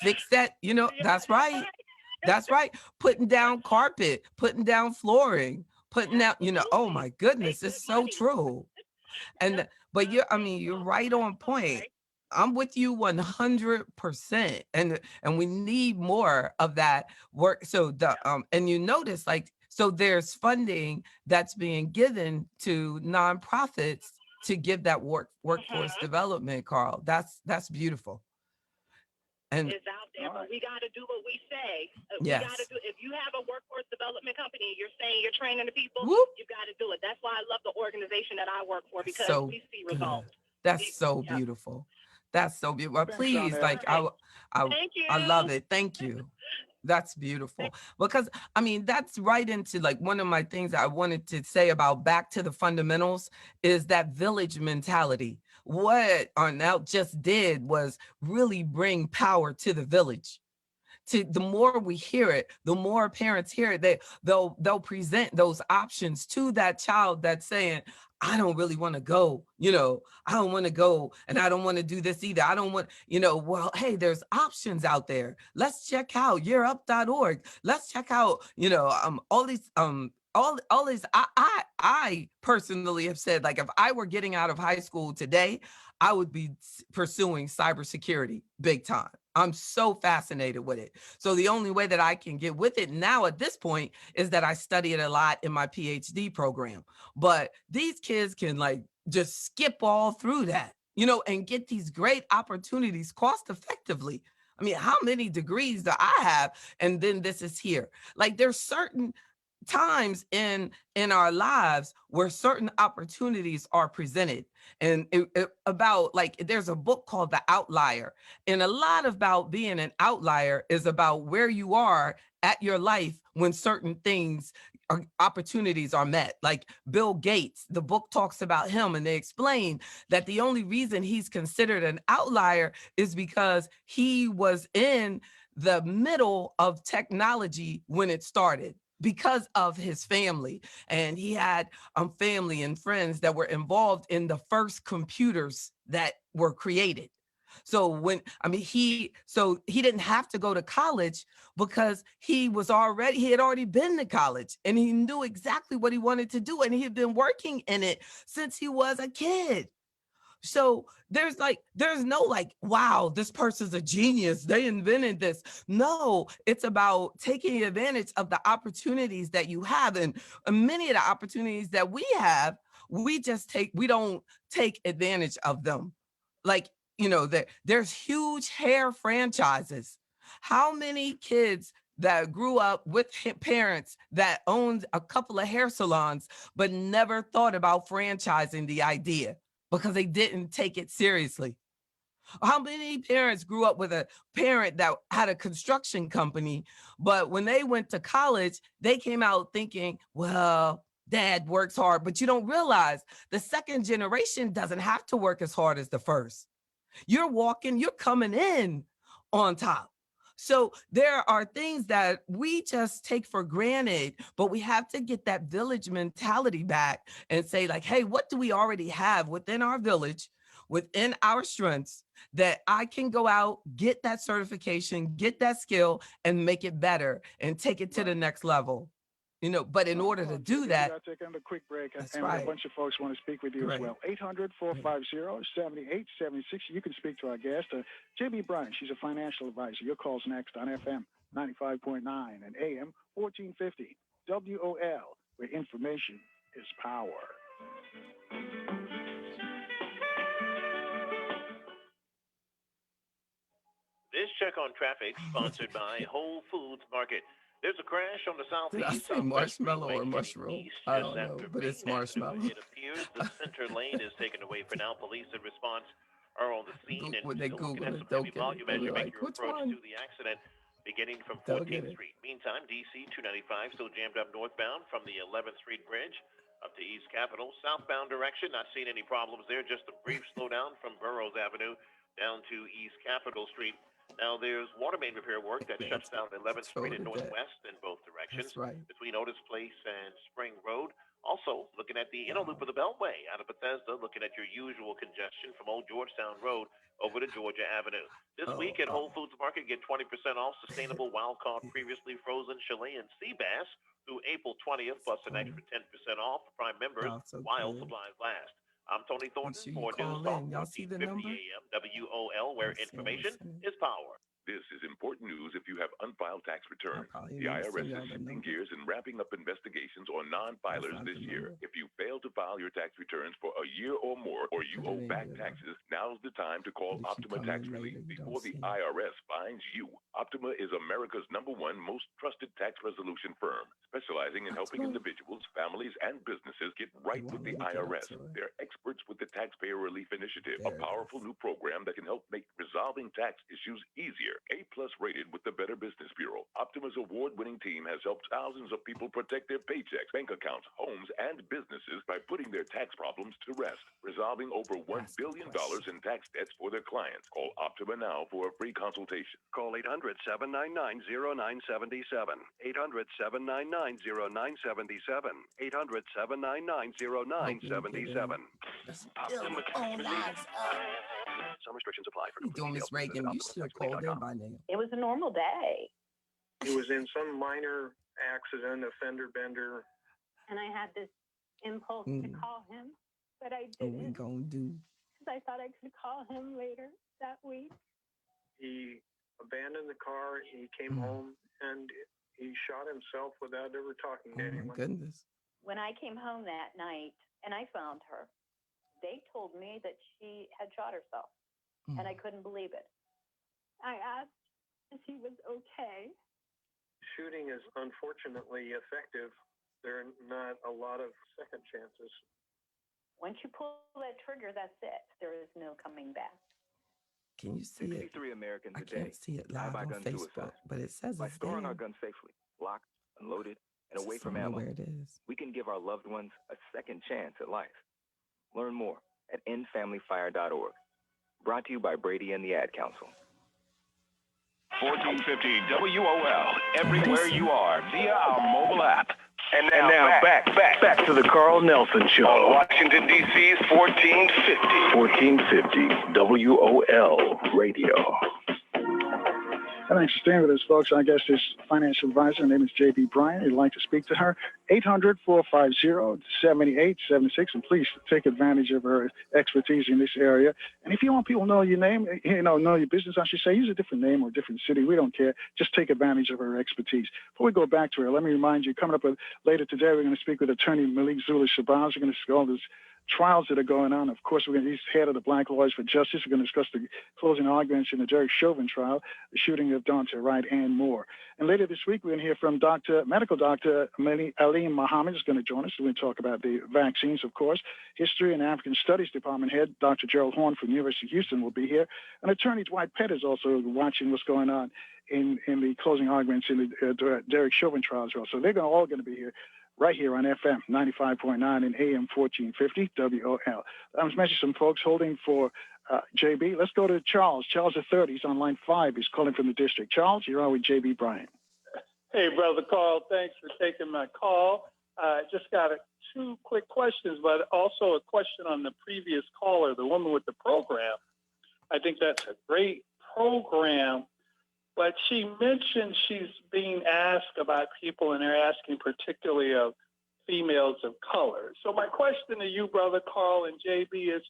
Fix that. That's right. That's right. Putting down carpet, putting down flooring, putting out, oh my goodness, it's so true. But you're right on point. I'm with you 100%. And we need more of that work. So and you notice, so there's funding that's being given to nonprofits to give that workforce development, Carl. That's beautiful. And is out there, but we got to do what we say. Yes. We got to do. If you have a workforce development company, you're saying you're training the people. Whoop. You got to do it. That's why I love the organization that I work for, because we see results. That's so beautiful. That's so beautiful. Please, Thank you. I love it. Thank you. That's beautiful, because I mean, that's right into like one of my things I wanted to say about back to the fundamentals is that village mentality. What Arnell just did was really bring power to the village. To the more we hear it, the more parents hear it, they'll present those options to that child that's saying, I don't really want to go, I don't want to go, and I don't want to do this either. I don't want, well, hey, there's options out there. Let's check out yourup.org. Let's check out, all these all these I personally have said, like, if I were getting out of high school today, I would be pursuing cybersecurity big time. I'm so fascinated with it. So the only way that I can get with it now at this point is that I study it a lot in my PhD program. But these kids can like just skip all through that, and get these great opportunities cost effectively. I mean, how many degrees do I have? And then this is here. Like, there's certain times in our lives where certain opportunities are presented, and about, like, there's a book called The Outlier, and a lot about being an outlier is about where you are at your life when certain things or opportunities are met. Like Bill Gates, the book talks about him, and they explain that the only reason he's considered an outlier is because he was in the middle of technology when it started, because of his family. And he had family and friends that were involved in the first computers that were created. So he didn't have to go to college because he had already been to college, and he knew exactly what he wanted to do, and he had been working in it since he was a kid. So there's no like, wow, this person's a genius, they invented this. No, it's about taking advantage of the opportunities that you have. And many of the opportunities that we have, we don't take advantage of them. Like, there's huge hair franchises. How many kids that grew up with parents that owned a couple of hair salons but never thought about franchising the idea because they didn't take it seriously? How many parents grew up with a parent that had a construction company, but when they went to college, they came out thinking, well, dad works hard, but you don't realize the second generation doesn't have to work as hard as the first. You're coming in on top. So there are things that we just take for granted, but we have to get that village mentality back and say, like, hey, what do we already have within our village, within our strengths, that I can go out, get that certification, get that skill, and make it better and take it to the next level. But in order to do that, we got to take a quick break, and right. A bunch of folks want to speak with you as well. 800-450-7876. You can speak to our guest, J.B. Bryan. She's a financial advisor. Your call's next on FM 95.9 and AM 1450 WOL, where information is power. This check on traffic sponsored by Whole Foods Market. There's a crash on the southeast. Did I say marshmallow or mushroom? I don't know, but it's marshmallow. It appears the center lane is taken away for now. Police in response are on the scene, and when they Google it, some heavy volume as you make like, your approach to the accident, beginning from 14th Street. Meantime, DC 295 still jammed up northbound from the 11th Street Bridge up to East Capitol. Southbound direction, not seeing any problems there. Just a brief slowdown from Burroughs Avenue down to East Capitol Street. Now, there's water main repair work that shuts down 11th Street and Northwest in both directions between Otis Place and Spring Road. Also, looking at the inner loop of the Beltway out of Bethesda, looking at your usual congestion from Old Georgetown Road over to Georgia Avenue. This week at Whole Foods Market, get 20% off sustainable wild-caught, previously frozen Chilean sea bass through April 20th, plus an extra 10% off for Prime members while supplies last. I'm Tony Thornton for News Talk 1450 AM WOL, where information is power. This is important news if you have unfiled tax returns. The IRS is shifting gears and wrapping up investigations on non-filers this year. If you fail to file your tax returns for a year or more, or you owe back taxes, now's the time to call Optima Tax Relief before the IRS finds you. Optima is America's #1 most trusted tax resolution firm, specializing in helping individuals, families, and businesses get right with the IRS. They're experts with the Taxpayer Relief Initiative, a powerful new program that can help make resolving tax issues easier. A+ rated with the Better Business Bureau. Optima's award-winning team has helped thousands of people protect their paychecks, bank accounts, homes, and businesses by putting their tax problems to rest, resolving over $1 billion in tax debts for their clients. Call Optima now for a free consultation. Call 800-799-0977. 800-799-0977. 800-799-0977. Some restrictions apply. For complete Miss details, Reagan, visit you should have called in by now. It was a normal day. He was in some minor accident, a fender bender. And I had this impulse to call him, but I didn't. What we gonna do? Because I thought I could call him later that week. He abandoned the car, he came home, and he shot himself without ever talking to anyone. My goodness. When I came home that night and I found her, they told me that she had shot herself, and I couldn't believe it. I asked if he was okay. Shooting is unfortunately effective. There are not a lot of second chances. Once you pull that trigger, that's it. There is no coming back. Can you see it? 63 Americans I a day can't see it live die by on gun Facebook, suicide. but it says By it's storing there. our guns safely, locked, unloaded, and away Just from don't know ammo, where it is. we can give our loved ones a second chance at life. Learn more at endfamilyfire.org. Brought to you by Brady and the Ad Council. 1450 WOL, everywhere you are via our mobile app. And now back to the Carl Nelson Show. On Washington, D.C.'s 1450 WOL Radio. Thanks for staying with us, folks. Our guest is financial advisor. Her name is J.B. Bryan. You'd like to speak to her, 800-450-7876. And please take advantage of her expertise in this area. And if you want people to know your name, know your business, I should say, use a different name or a different city. We don't care. Just take advantage of her expertise. Before we go back to her, let me remind you, coming up later today, we're going to speak with attorney Malik Zula-Shabazz. We're going to discuss all this trials that are going on. Of course, he's head of the Black Lawyers for Justice. We're going to discuss the closing arguments in the Derek Chauvin trial, the shooting of Dante Wright, and more. And later this week, we're going to hear from medical doctor Alim Muhammad is going to join us. We're going to talk about the vaccines, of course. History and African Studies Department head Dr. Gerald Horn from the University of Houston will be here. And attorney Dwight Pett is also watching what's going on in the closing arguments in the Derek Chauvin trial as well. So they're all going to be here right here on FM 95.9 and AM 1450 WOL. I was mentioning some folks holding for JB. Let's go to Charles. Charles III, he's on line 5. He's calling from the district. Charles, you're on with JB Bryan. Hey, Brother Carl, thanks for taking my call. Just got two quick questions, but also a question on the previous caller, the woman with the program. I think that's a great program. But she mentioned she's being asked about people, and they're asking particularly of females of color. So my question to you, Brother Carl and JB, is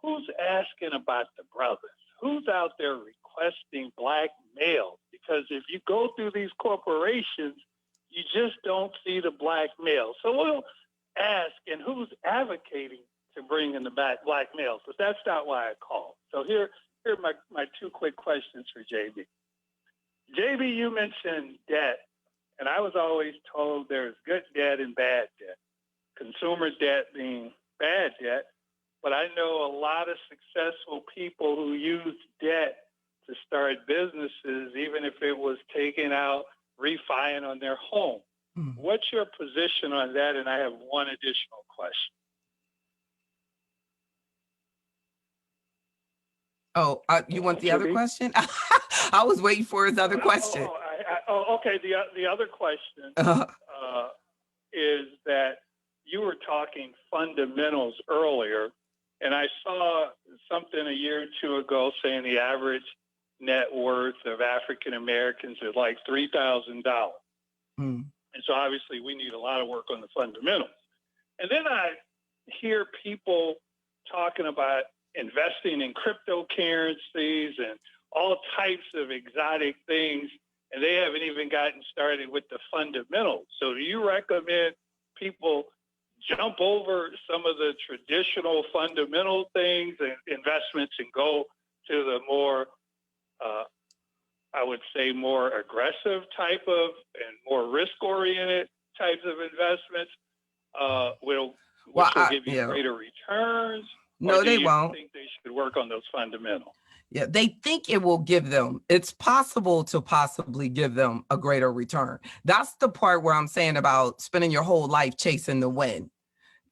who's asking about the brothers? Who's out there requesting black males? Because if you go through these corporations, you just don't see the black males. So we'll ask, and who's advocating to bring in the black males? But that's not why I called. So here are my two quick questions for JB. JB, you mentioned debt, and I was always told there's good debt and bad debt. Consumer debt being bad debt, but I know a lot of successful people who use debt to start businesses, even if it was taking out, refining on their home. What's your position on that? And I have one additional question. Oh, you want the other question? I was waiting for his other question. Okay. The other question is that you were talking fundamentals earlier, and I saw something a year or two ago saying the average net worth of African Americans is like $3,000. And so obviously we need a lot of work on the fundamentals. And then I hear people talking about investing in cryptocurrencies and all types of exotic things, and they haven't even gotten started with the fundamentals. So do you recommend people jump over some of the traditional fundamental things and investments and go to the more, I would say, more aggressive type of and more risk-oriented types of investments, which will give you greater returns? No, or do they you won't. think they should work on those fundamentals? Yeah, they think it will give them, it's possible to possibly give them a greater return. That's the part where I'm saying about spending your whole life chasing the win.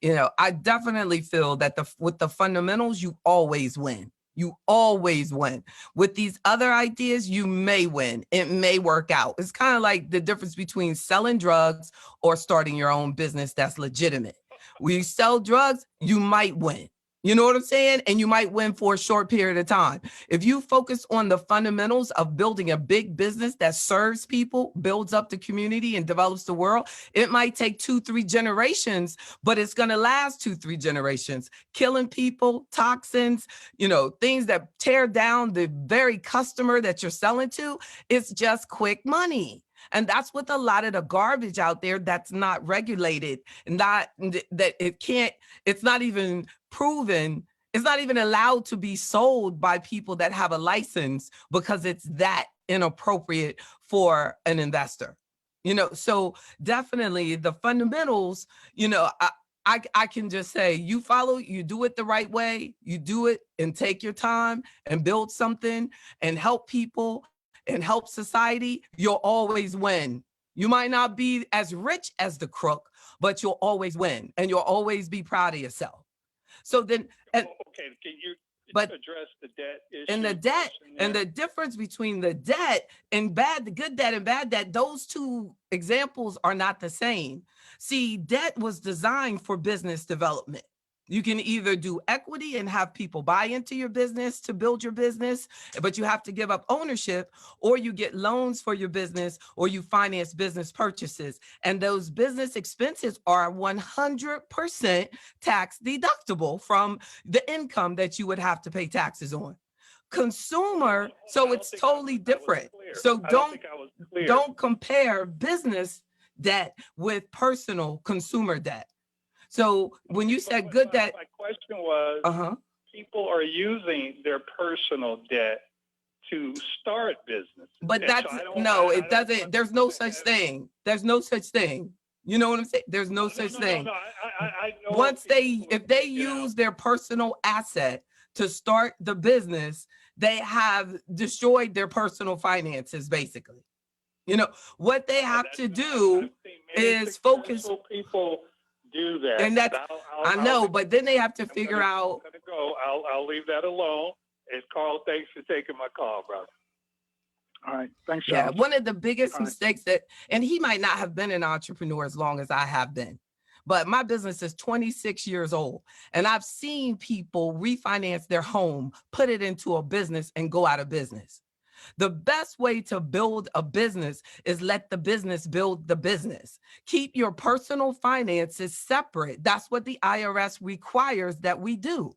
You know, I definitely feel that with the fundamentals, you always win. You always win. With these other ideas, you may win. It may work out. It's kind of like the difference between selling drugs or starting your own business that's legitimate. When you sell drugs, you might win. You know what I'm saying? And you might win for a short period of time. If you focus on the fundamentals of building a big business that serves people, builds up the community, and develops the world, it might take 2-3 generations, but it's going to last 2-3 generations, killing people, toxins, you know, things that tear down the very customer that you're selling to. It's just quick money. And that's with a lot of the garbage out there that's not regulated, not that it's not even proven, it's not even allowed to be sold by people that have a license because it's that inappropriate for an investor. You know, so definitely the fundamentals, you know, I can just say you do it the right way, you do it and take your time and build something and help people and help society, you'll always win. You might not be as rich as the crook, but you'll always win and you'll always be proud of yourself. So then, okay, can you address the debt issue? And the debt and the difference between the debt and the good debt and bad debt, those two examples are not the same. See, debt was designed for business development. You can either do equity and have people buy into your business to build your business, but you have to give up ownership, or you get loans for your business, or you finance business purchases. And those business expenses are 100% tax deductible from the income that you would have to pay taxes on. Consumer, so it's totally different. So don't compare business debt with personal consumer debt. So when you said good debt, my question was, people are using their personal debt to start business. But that's it doesn't. There's no such thing. There's no such thing. You know what I'm saying? There's no such thing. I know Once if they use their personal asset to start the business, they have destroyed their personal finances, basically. You know, what they have to do is focus. People do that. And that's, I know, but then they have to figure out. I'll leave that alone. And Carl, thanks for taking my call, brother. All right. Thanks, Yeah, Charles. one of the biggest mistakes and he might not have been an entrepreneur as long as I have been, but my business is 26 years old. And I've seen people refinance their home, put it into a business and go out of business. The best way to build a business is let the business build the business. Keep your personal finances separate. That's what the IRS requires that we do.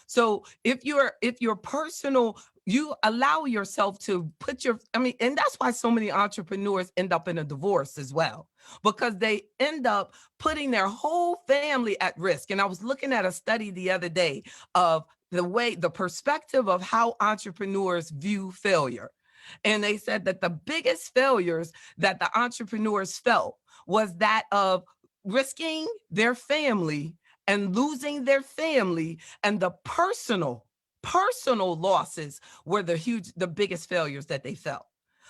So if you're personal, you allow yourself to put and that's why so many entrepreneurs end up in a divorce as well, because they end up putting their whole family at risk. And I was looking at a study the other day of the perspective of how entrepreneurs view failure. And they said that the biggest failures that the entrepreneurs felt was that of risking their family and losing their family, and the personal losses were the biggest failures that they felt.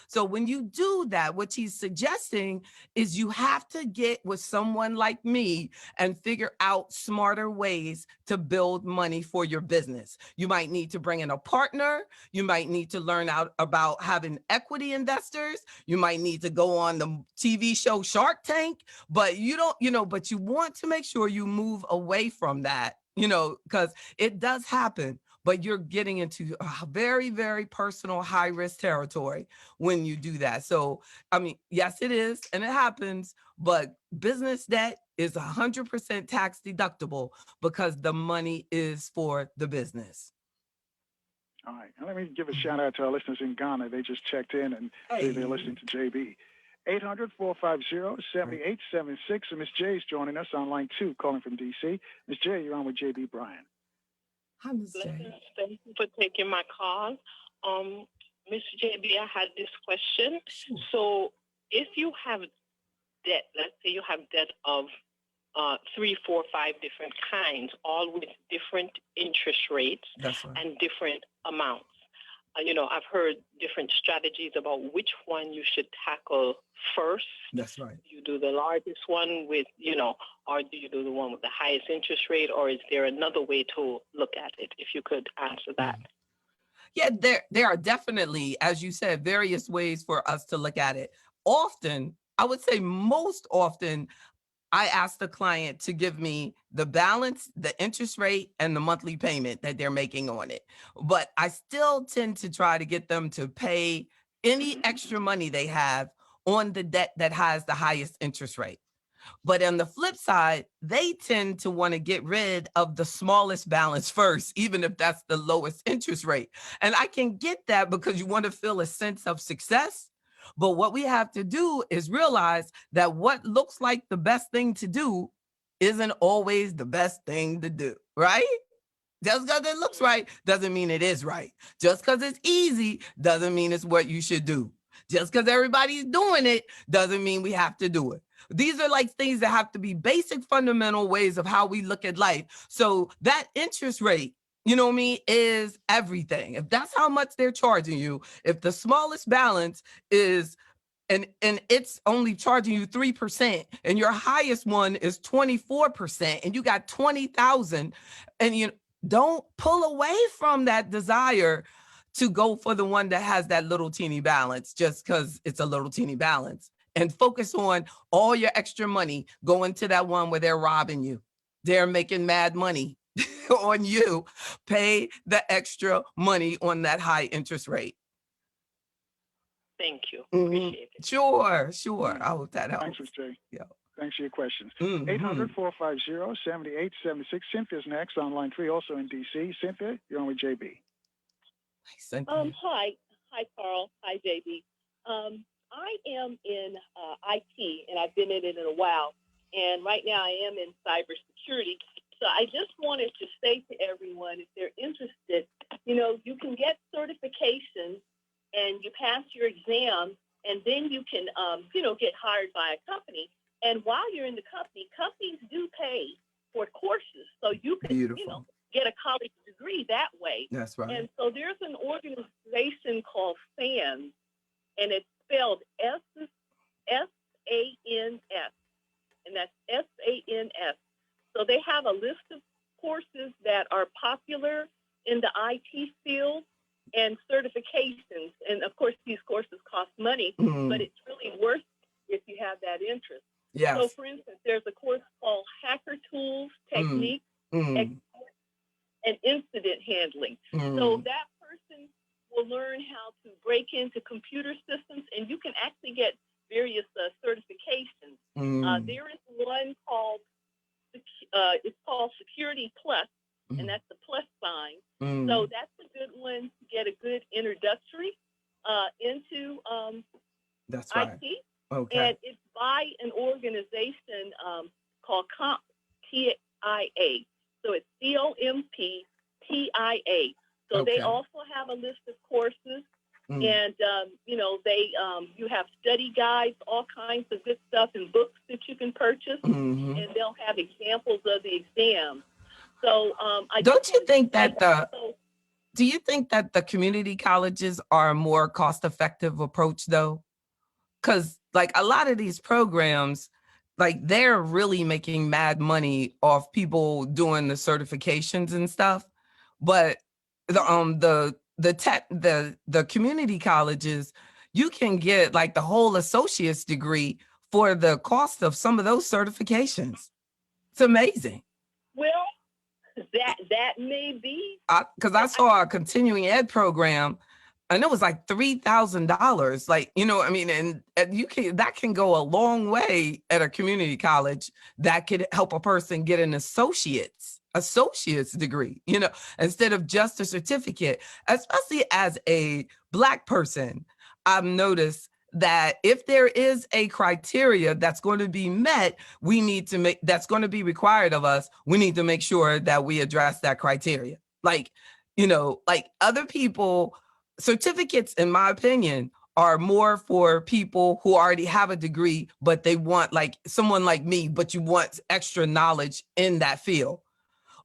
So when you do that, what he's suggesting is you have to get with someone like me and figure out smarter ways to build money for your business. You might need to bring in a partner. You might need to learn out about having equity investors. You might need to go on the TV show Shark Tank, but but you want to make sure you move away from that, because it does happen. But you're getting into a very, very personal, high-risk territory when you do that. So, yes, it is, and it happens, but business debt is 100% tax deductible because the money is for the business. All right. Now let me give a shout out to our listeners in Ghana. They just checked in and they're listening to JB. 800-450-7876. And Miss J is joining us on line 2, calling from D.C. Miss J, you're on with JB Bryan. Hi, Ms. J. Thank you for taking my call. Ms. JB, I had this question. Sure. So if you have debt, let's say you have debt of 3, 4, 5 different kinds, all with different interest rates and different amounts. I've heard different strategies about which one you should tackle first. That's right. You do the largest one with, or do you do the one with the highest interest rate, or is there another way to look at it? If you could answer that. Yeah, there are definitely, as you said, various ways for us to look at it. Often, I would say most often, I ask the client to give me the balance, the interest rate, and the monthly payment that they're making on it. But I still tend to try to get them to pay any extra money they have on the debt that has the highest interest rate. But on the flip side, they tend to want to get rid of the smallest balance first, even if that's the lowest interest rate. And I can get that because you want to feel a sense of success. But what we have to do is realize that what looks like the best thing to do isn't always the best thing to do, right? Just because it looks right doesn't mean it is right. Just because it's easy doesn't mean it's what you should do. Just because everybody's doing it doesn't mean we have to do it. These are like things that have to be basic fundamental ways of how we look at life. So that interest rate, you know what I mean, is everything. If that's how much they're charging you, if the smallest balance is and it's only charging you 3% and your highest one is 24% and you got 20,000, and you don't pull away from that desire to go for the one that has that little teeny balance just because it's a little teeny balance, and focus on all your extra money going to that one where they're robbing you. They're making mad money on you. Pay the extra money on that high interest rate. Thank you. Appreciate it. Sure. I hope that helps. Thanks, Ms. J. Yeah. Thanks for your questions. Mm-hmm. 800-450-7876. Cynthia's next on line 3, also in D.C. Cynthia, you're on with JB. Hi, Carl. Hi, JB. I am in IT, and I've been in it a while. And right now I am in cybersecurity. So I just wanted to say to everyone, if they're interested, you can get certifications and you pass your exam, and then you can, get hired by a company. And while you're in the company, companies do pay for courses. So you can, get a college degree that way. That's right. And so there's an organization called SANS, and it's spelled S-A-N-S, and that's S-A-N-S. So they have a list of courses that are popular in the IT field and certifications. And of course, these courses cost money, but it's really worth it if you have that interest. Yes. So for instance, there's a course called Hacker Tools, Techniques, Exploits, and Incident Handling. So that person will learn how to break into computer systems, and you can actually get various certifications. There is one called, it's called Security Plus, and that's the plus sign. So that's a good one to get a good introductory into that's right. IT. Okay. And it's by an organization called COMP, T-I-A. So it's C-O-M-P-T-I-A. So they also have a list of courses, and they you have study guides, all kinds of good stuff, and books that you can purchase, and they'll have examples of the exams. So do you think that the community colleges are a more cost-effective approach though? Because like a lot of these programs, like they're really making mad money off people doing the certifications and stuff. But the community colleges, you can get like the whole associate's degree for the cost of some of those certifications. It's amazing. Well, that may be. Because I saw a continuing ed program, and it was like $3,000. Like, and that can go a long way at a community college. That could help a person get an associate's degree, instead of just a certificate. Especially as a Black person, I've noticed that if there is a criteria that's going to be met, that's going to be required of us, we need to make sure that we address that criteria. Like, like other people, certificates, in my opinion, are more for people who already have a degree, but they want like someone like me, but you want extra knowledge in that field.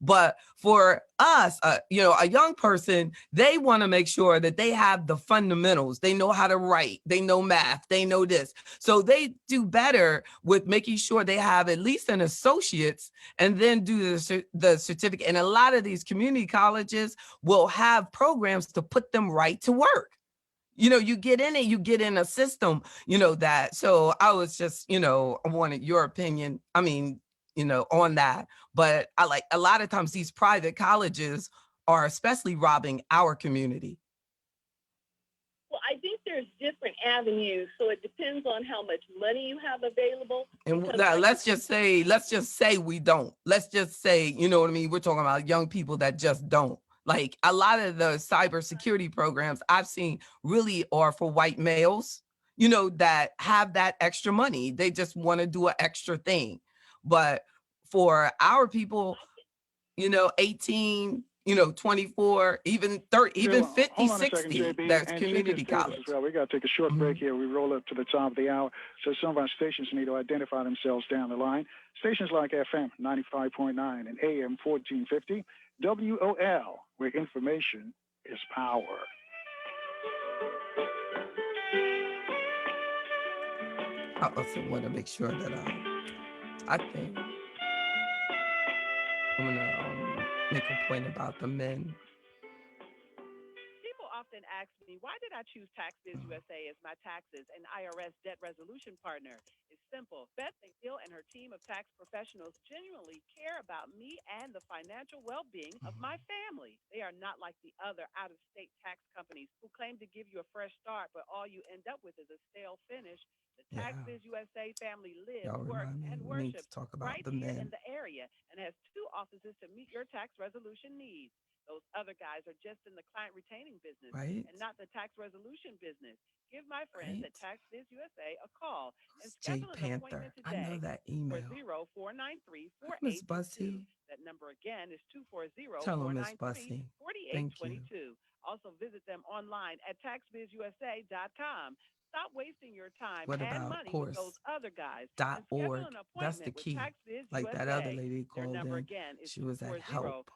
But for us, you know, a young person, they want to make sure that they have the fundamentals. They know how to write, they know math, they know this. So they do better with making sure they have at least an associate's and then do the certificate. And a lot of these community colleges will have programs to put them right to work. You know, you get in it, you get in a system, you know, that. So I was just, you know, I wanted your opinion. I mean, you know, on that. But I like a lot of times these private colleges are especially robbing our community. Well, I think there's different avenues, so it depends on how much money you have available. And now let's just say we don't. Let's just say, you know what I mean? We're talking about young people that just don't. Like a lot of the cybersecurity programs I've seen really are for white males, you know, that have that extra money. They just want to do an extra thing. But for our people, you know, 18, you know, 24, even 30, even 50, hold on 60, a second, JB, that's and community check this college. as well. We got to take a short break here. We roll up to the top of the hour, so some of our stations need to identify themselves down the line. Stations like FM 95.9 and AM 1450, WOL, where information is power. I also want to make sure that I think I'm gonna make a point about the men. People often ask me, why did I choose TaxBiz USA as my taxes and IRS debt resolution partner? It's simple. Beth McNeil and her team of tax professionals genuinely care about me and the financial well-being of my family. They are not like the other out-of-state tax companies who claim to give you a fresh start, but all you end up with is a stale finish. The TaxBiz USA family lives, works, and worships right here in the area and has 2 offices to meet your tax resolution needs. Those other guys are just in the client retaining business and not the tax resolution business. Give my friends at TaxBiz USA a call and schedule an appointment today. I know that email. 404-934-8822. That number again is 240-493-4822. Also visit them online at taxbizusa.com. Stop wasting your time and money with those other guys. .org. That's the key. Like that other lady called in. She was at help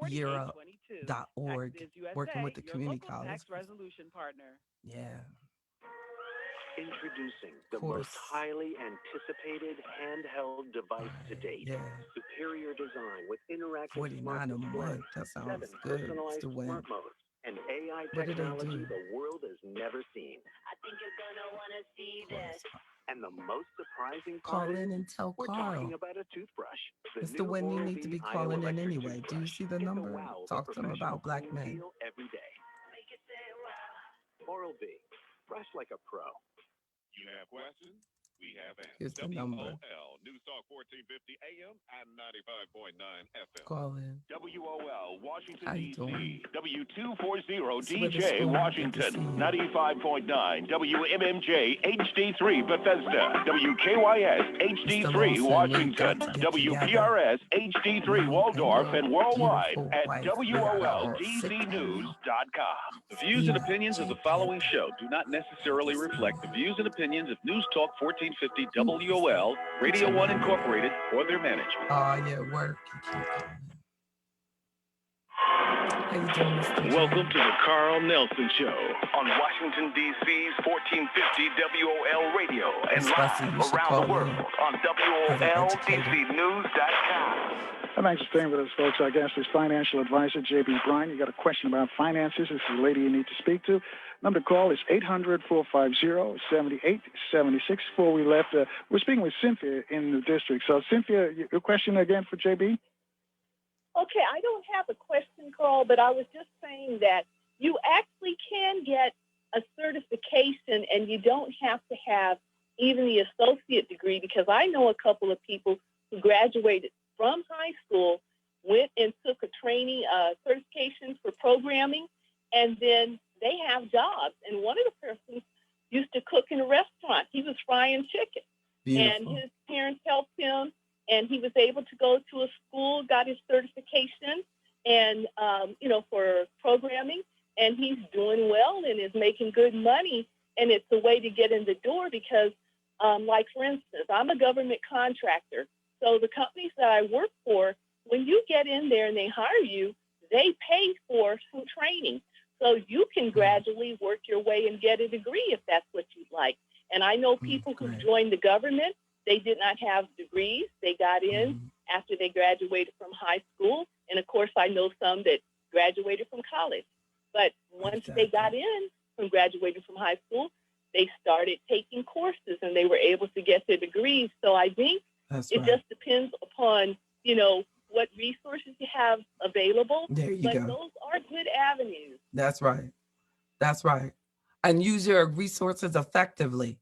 Europe.org, working with the community college. Tax resolution partner. Yeah. Introducing the most highly anticipated handheld device to date. Yeah. Superior design with interactive 49 a month. That sounds 7 good. personalized To win. smart modes and AI What do they technology do? the world has never seen. I think you're gonna wanna see this. And the most surprising Call part in is, and tell we're Carl. talking about a toothbrush. It's the one you need to be calling in anyway. Do you see the number? Wow, Talk to them about black men. Every day. Make it say wow. Oral-B, brush like a pro. You have questions? We have answers. Here's the number. WOL, News Talk 1450 AM and 95.9 FM. Call in. WOL, Washington, How you doing? D.C. W240 It's with the DJ, school. Washington. 95.9 WMMJ, HD3, Bethesda. WKYS, HD3, Washington. WPRS, HD3, Waldorf, and worldwide at WOLDZnews.com. The views and opinions of the following show do not necessarily reflect the views and opinions of News Talk 1450 WOL, Radio 1 Incorporated, or their management. Oh, yeah, work. How you doing, Mr. Welcome to the Carl Nelson Show on Washington, D.C.'s 1450 WOL Radio and live around the world on WOLDZnews.com. Thanks for staying with us, folks. Our guest is financial advisor J.B. Bryan. You got a question about finances? This is the lady you need to speak to. Number to call is 800-450-7876. Before we left, we're speaking with Cynthia in the district. So, Cynthia, your question again for J.B.? Okay, I don't have a question, Carl, but I was just saying that you actually can get a certification and you don't have to have even the associate degree, because I know a couple of people who graduated from high school, went and took a training certification for programming, and then they have jobs. And one of the persons used to cook in a restaurant. He was frying chicken. Beautiful. And his parents helped him, and he was able to go to a school, got his certification, and for programming. and he's doing well and is making good money. And it's a way to get in the door because, like, for instance, I'm a government contractor. So the companies that I work for, when you get in there and they hire you, they pay for some training. So you can gradually work your way and get a degree if that's what you'd like. And I know people who joined the government, they did not have degrees. They got in after they graduated from high school. And of course, I know some that graduated from college. But once they got in from graduating from high school, they started taking courses and they were able to get their degrees. So I think it just depends upon, you know, what resources you have available. There you but go. Those are good avenues. That's right. That's right. And use your resources effectively.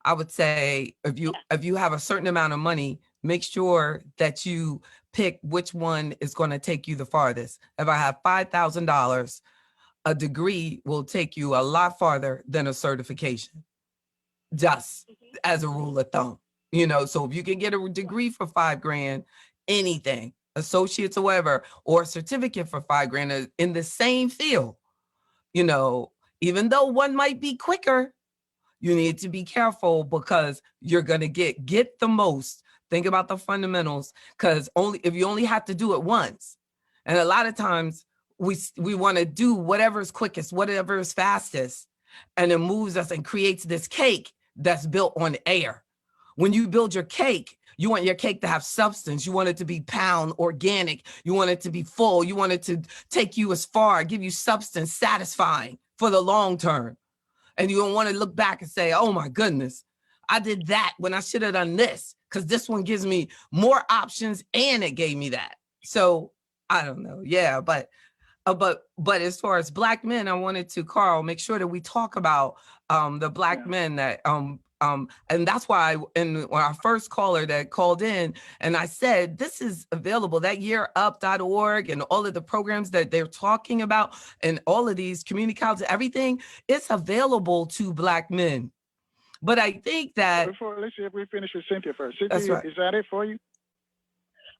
I would say if you have a certain amount of money, make sure that you pick which one is going to take you the farthest. If I have $5,000, a degree will take you a lot farther than a certification, just as a rule of thumb. You know, so if you can get a degree for $5,000, anything, associates or whatever, or a certificate for $5,000 in the same field, you know, even though one might be quicker, you need to be careful because you're going to get the most. Think about the fundamentals, because if you only have to do it once. And a lot of times we want to do whatever is quickest, whatever is fastest, and it moves us and creates this cake that's built on air. When you build your cake, you want your cake to have substance. You want it to be pound, organic. You want it to be full. You want it to take you as far, give you substance, satisfying for the long term. And you don't want to look back and say, oh my goodness, I did that when I should have done this, because this one gives me more options and it gave me that. So I don't know. Yeah, but as far as Black men, I wanted to, Carl, make sure that we talk about the Black men that and that's why when our first caller that called in, and I said, this is available, that yearup.org and all of the programs that they're talking about and all of these community colleges, everything, it's available to Black men. But I think that let's see if we finish with Cynthia first. Cynthia, that's right. Is that it for you?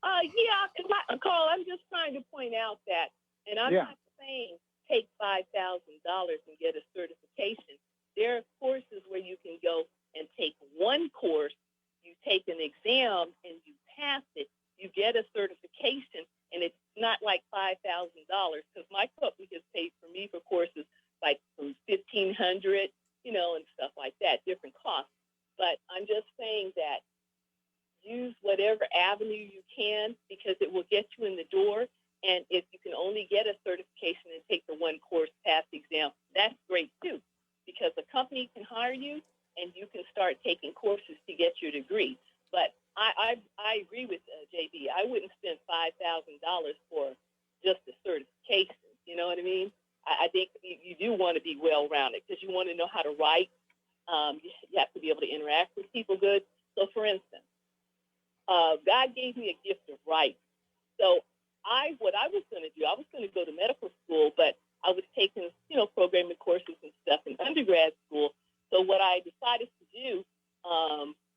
Yeah, Carl, I'm just trying to point out that, and I'm not saying take $5,000 and get a certification. There are courses where you can go and take one course, you take an exam and you pass it, you get a certification, and it's not like $5,000, because my company has paid for me for courses like from $1,500, you know, and stuff like that, different costs. But I'm just saying that use whatever avenue you can, because it will get you in the door. And if you can only get a certification and take the one course, pass the exam, that's great too, because a company can hire you and you can start taking courses to get your degree. But I agree with JB. I wouldn't spend $5,000 for just a certification. You know what I mean? I think you do want to be well-rounded, because you want to know how to write. You have to be able to interact with people good. So, for instance, God gave me a gift of writing. So what I was going to do, I was going to go to medical school, but I was taking, you know, programming courses and stuff in undergrad school. So what I decided to do,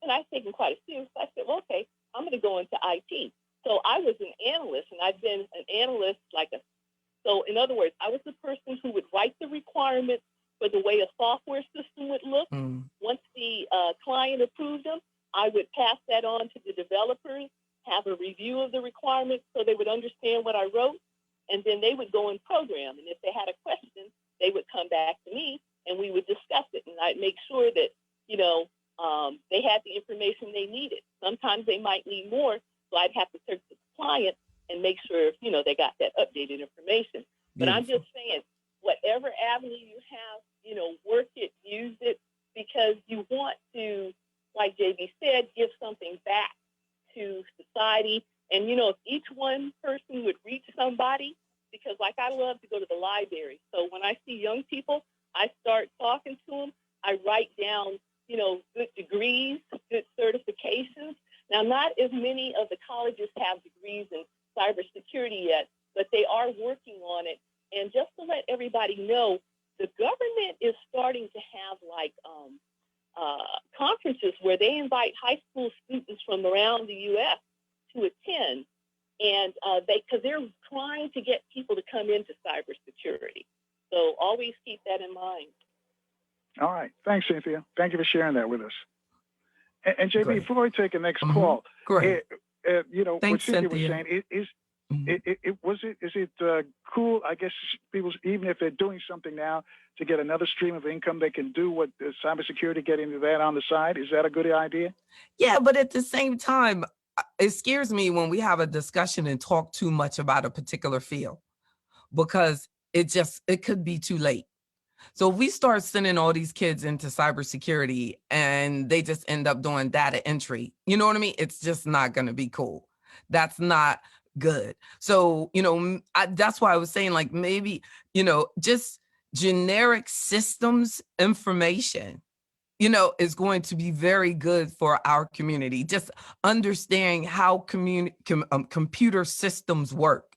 and I've taken quite a few, so I said, well, okay, I'm going to go into IT. So I was an analyst, and I've been an analyst so in other words, I was the person who would write the requirements for the way a software system would look. Once the client approved them, I would pass that on to the developers, have a review of the requirements so they would understand what I wrote, and then they would go and program. And if they had a question, they would come back to me and we would discuss it. And I'd make sure that, you know, they had the information they needed. Sometimes they might need more, so I'd have to search the client and make sure, you know, they got that updated information. But I'm just saying, whatever avenue you have, you know, work it, use it, because you want to, like JB said, give something back to society. And, you know, if each one person would reach somebody, because like I love to go to the library. So when I see young people, I start talking to them. I write down, you know, good degrees, good certifications. Now, not as many of the colleges have degrees in cybersecurity yet, but they are working on it. And just to let everybody know, the government is starting to have like conferences where they invite high school students from around the U.S. to attend, and because they're trying to get people to come into cybersecurity. So always keep that in mind. All right. Thanks, Cynthia. Thank you for sharing that with us. And JB, Great. before we take the next call, Great. You know, Thanks, what Cynthia was Cynthia. saying, is it cool, I guess, people, even if they're doing something now, to get another stream of income, they can do what cybersecurity, get into that on the side? Is that a good idea? Yeah, but at the same time, it scares me when we have a discussion and talk too much about a particular field, because it could be too late. So if we start sending all these kids into cybersecurity and they just end up doing data entry, you know what I mean? It's just not going to be cool. That's not good. So, you know, that's why I was saying, like, maybe, you know, just generic systems information, you know, is going to be very good for our community. Just understanding how computer systems work.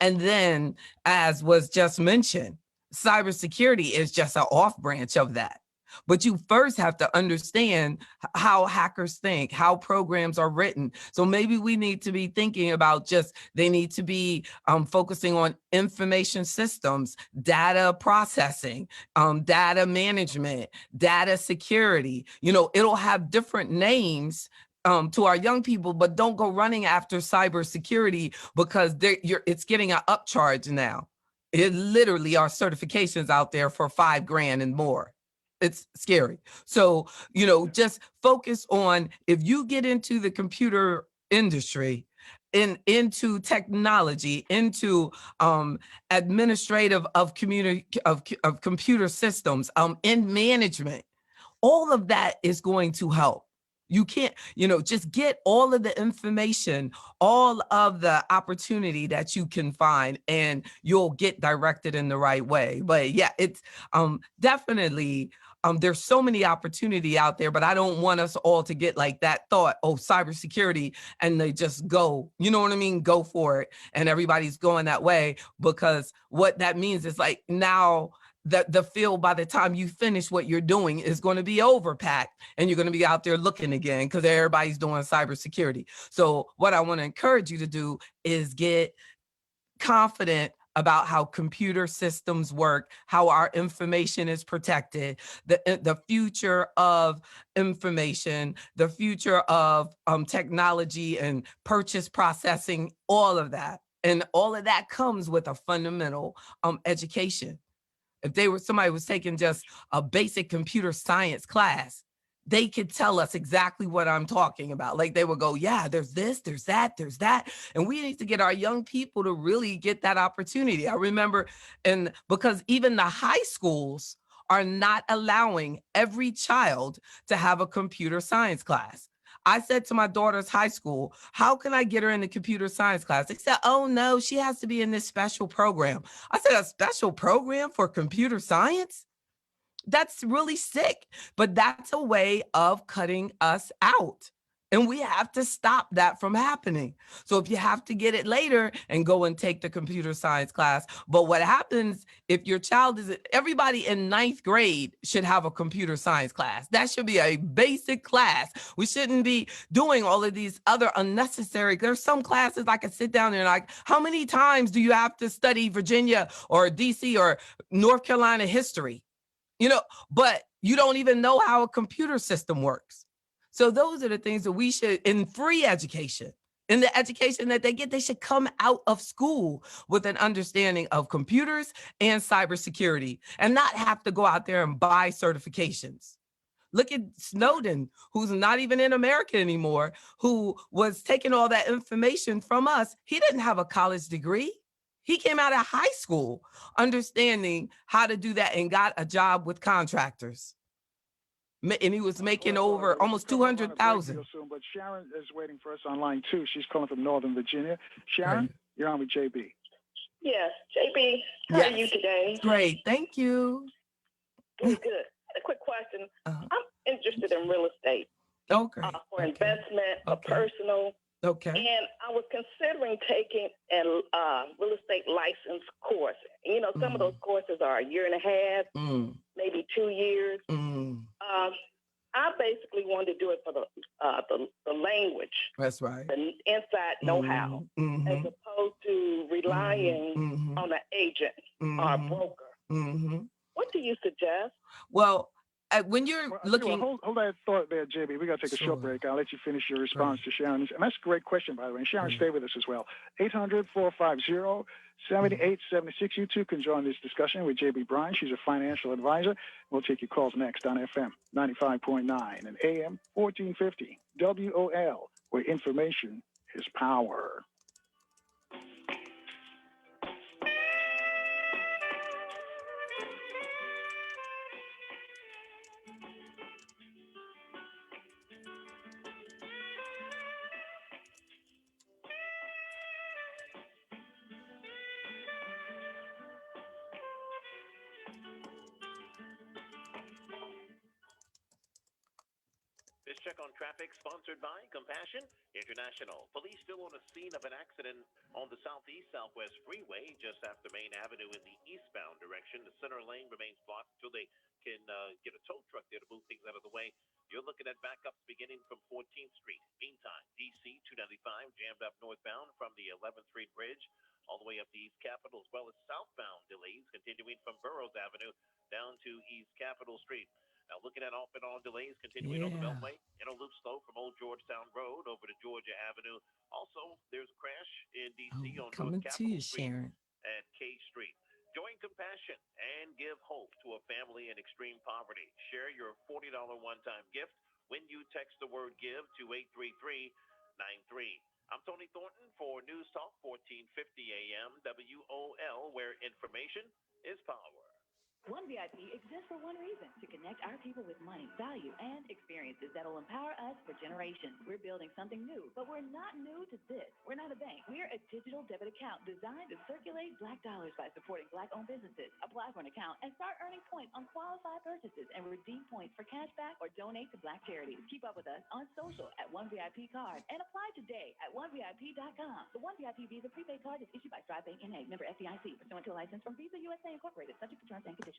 And then, as was just mentioned, cybersecurity is just an off branch of that. But you first have to understand how hackers think, how programs are written. So maybe we need to be thinking about they need to be focusing on information systems, data processing, data management, data security. You know, it'll have different names to our young people, but don't go running after cybersecurity because it's getting an upcharge now. It literally are certifications out there for $5,000 and more. It's scary. So, you know, just focus on, if you get into the computer industry, into technology, into administrative of computer systems, in management, all of that is going to help. You can't, you know, just get all of the information, all of the opportunity that you can find, and you'll get directed in the right way. But yeah, it's definitely, there's so many opportunity out there, but I don't want us all to get like that thought, oh, cybersecurity, and they just go, you know what I mean? Go for it. And everybody's going that way, because what that means is, like, now the field, by the time you finish what you're doing, is going to be overpacked, and you're going to be out there looking again because everybody's doing cybersecurity. So what I want to encourage you to do is get confident about how computer systems work, how our information is protected, the future of information, the future of technology and purchase processing, all of that. And all of that comes with a fundamental education. If somebody was taking just a basic computer science class, they could tell us exactly what I'm talking about. Like, they would go, yeah, there's this, there's that, there's that. And we need to get our young people to really get that opportunity. I remember, and because even the high schools are not allowing every child to have a computer science class. I said to my daughter's high school, how can I get her in the computer science class? They said, oh no, she has to be in this special program. I said, a special program for computer science? That's really sick, but that's a way of cutting us out. And we have to stop that from happening. So if you have to get it later, and go and take the computer science class. But what happens if your child everybody in 9th grade should have a computer science class. That should be a basic class. We shouldn't be doing all of these other unnecessary. There's some classes I could sit down there and, like, how many times do you have to study Virginia or DC or North Carolina history? You know, but you don't even know how a computer system works. So those are the things that we should, in free education, in the education that they get, they should come out of school with an understanding of computers and cybersecurity, and not have to go out there and buy certifications. Look at Snowden, who's not even in America anymore, who was taking all that information from us. He didn't have a college degree. He came out of high school understanding how to do that, and got a job with contractors. And he was making over almost 200,000. But Sharon is waiting for us on line 2. She's calling from Northern Virginia. Sharon, you're on with JB. Yes, JB, how are you today? Great, thank you. Good. A quick question. I'm interested in real estate. Okay. For investment, for personal. Okay. And I was considering taking a real estate license course. You know, some of those courses are a year and a half, maybe 2 years. I basically wanted to do it for the language. That's right. The inside know-how, as opposed to relying on an agent or a broker. Mm-hmm. What do you suggest? Well, when you're looking... Hold that thought there, JB. We got to take a short break. I'll let you finish your response to Sharon's. And that's a great question, by the way. And Sharon, stay with us as well. 800-450-7876. You too can join this discussion with JB Bryan. She's a financial advisor. We'll take your calls next on FM 95.9 and AM 1450 WOL, where information is power. This check on traffic sponsored by Compassion International. Police still on the scene of an accident on the southeast-southwest freeway just after Main Avenue in the eastbound direction. The center lane remains blocked until they can get a tow truck there to move things out of the way. You're looking at backups beginning from 14th Street. Meantime, DC 295 jammed up northbound from the 11th Street Bridge all the way up to East Capitol, as well as southbound delays continuing from Burroughs Avenue down to East Capitol Street. Now, looking at off and on delays continuing on the Beltway, inner loop slow from Old Georgetown Road over to Georgia Avenue. Also, there's a crash in D.C. on North Capitol Street at K Street. Join Compassion and give hope to a family in extreme poverty. Share your $40 one-time gift when you text the word GIVE to 83393. I'm Tony Thornton for News Talk 1450 AM WOL, where information is power. One VIP exists for one reason, to connect our people with money, value, and experiences that will empower us for generations. We're building something new, but we're not new to this. We're not a bank. We're a digital debit account designed to circulate Black dollars by supporting Black-owned businesses. Apply for an account and start earning points on qualified purchases and redeem points for cash back or donate to Black charities. Keep up with us on social at OneVIP Card and apply today at OneVIP.com. The OneVIP Visa prepaid card is issued by TriBank N.A., member FDIC, pursuant to a license from Visa USA Incorporated, subject to terms and conditions.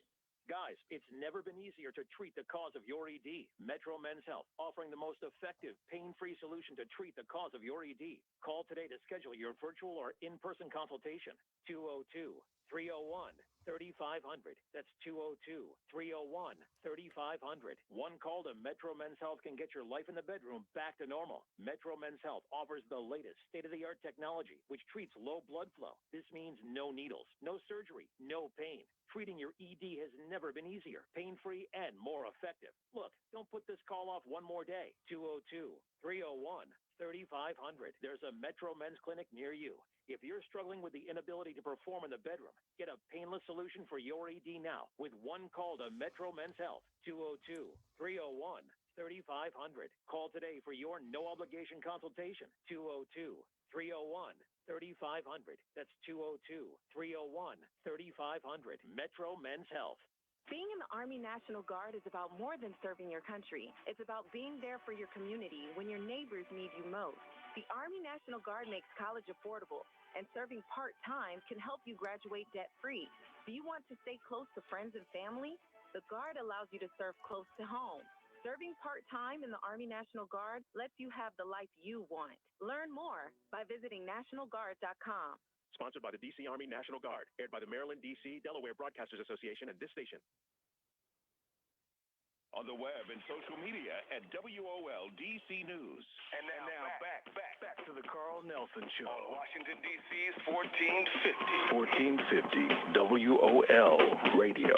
Guys, it's never been easier to treat the cause of your ED. Metro Men's Health, offering the most effective, pain-free solution to treat the cause of your ED. Call today to schedule your virtual or in-person consultation. 202-301-3500. That's 202-301-3500. One call to Metro Men's Health can get your life in the bedroom back to normal. Metro Men's Health offers the latest state-of-the-art technology, which treats low blood flow. This means no needles, no surgery, no pain. Treating your ED has never been easier, pain-free, and more effective. Look, don't put this call off one more day. 202-301-3500. There's a Metro Men's Clinic near you. If you're struggling with the inability to perform in the bedroom, get a painless solution for your ED now with one call to Metro Men's Health. 202-301-3500. Call today for your no-obligation consultation. 202-301-3500. That's 202-301-3500. Metro Men's Health. Being in the Army National Guard is about more than serving your country. It's about being there for your community when your neighbors need you most. The Army National Guard makes college affordable, and serving part-time can help you graduate debt-free. Do you want to stay close to friends and family? The Guard allows you to serve close to home. Serving part-time in the Army National Guard lets you have the life you want. Learn more by visiting nationalguard.com. Sponsored by the D.C. Army National Guard. Aired by the Maryland, D.C., Delaware Broadcasters Association and this station. On the web and social media at WOL DC News. And now back to the Carl Nelson Show on Washington, D.C.'s 1450. 1450 WOL Radio.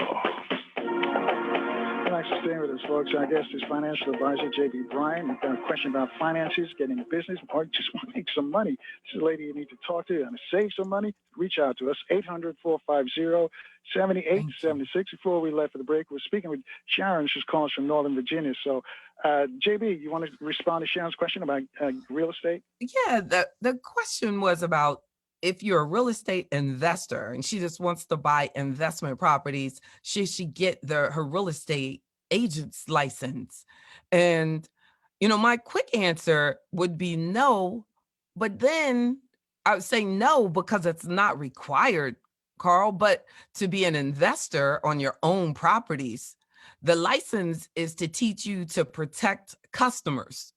Thanks for staying with us, folks. Our guest is financial advisor JB Bryan. We've got a question about finances, getting a business, or just want to make some money. This is a lady you need to talk to and to save some money. Reach out to us, 800-450-7876. Before we left for the break, we're speaking with Sharon. She's calling us from Northern Virginia. So, JB, you want to respond to Sharon's question about real estate? Yeah, the question was about if you're a real estate investor and she just wants to buy investment properties, should she get her real estate agent's license? And, my quick answer would be no, but then I would say no because it's not required, Carl, but to be an investor on your own properties, the license is to teach you to protect customers.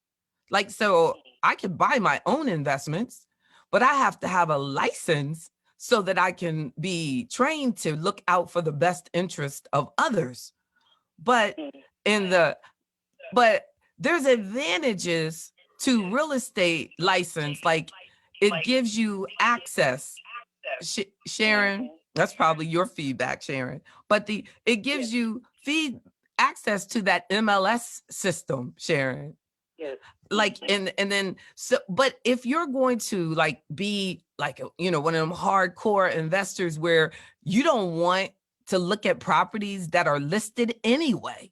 So I could buy my own investments, but I have to have a license so that I can be trained to look out for the best interest of others. But but there's advantages to real estate license, like it gives you access. Sharon, that's probably your feedback, Sharon. But it gives you access to that MLS system, Sharon. Yes. Like and then so, but if you're going to like be like one of them hardcore investors where you don't want to look at properties that are listed anyway,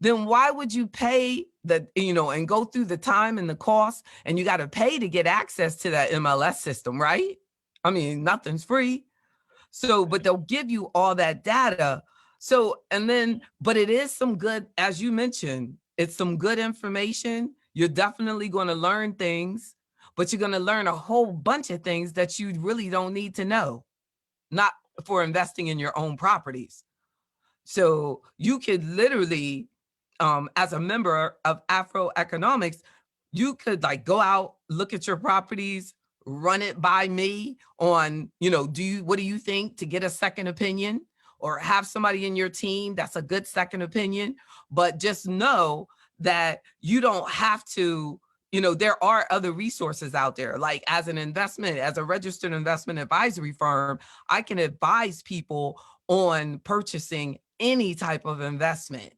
then why would you pay and go through the time and the cost, and you got to pay to get access to that MLS system, right? I mean, nothing's free. So, but they'll give you all that data. So, but it is some good, as you mentioned, it's some good information. You're definitely going to learn things, but you're going to learn a whole bunch of things that you really don't need to know, not for investing in your own properties. So you could literally, as a member of AfroEconomics, you could like go out, look at your properties, run it by me on, what do you think, to get a second opinion, or have somebody in your team that's a good second opinion. But just know that you don't have to, there are other resources out there. Like as a registered investment advisory firm, I can advise people on purchasing any type of investment,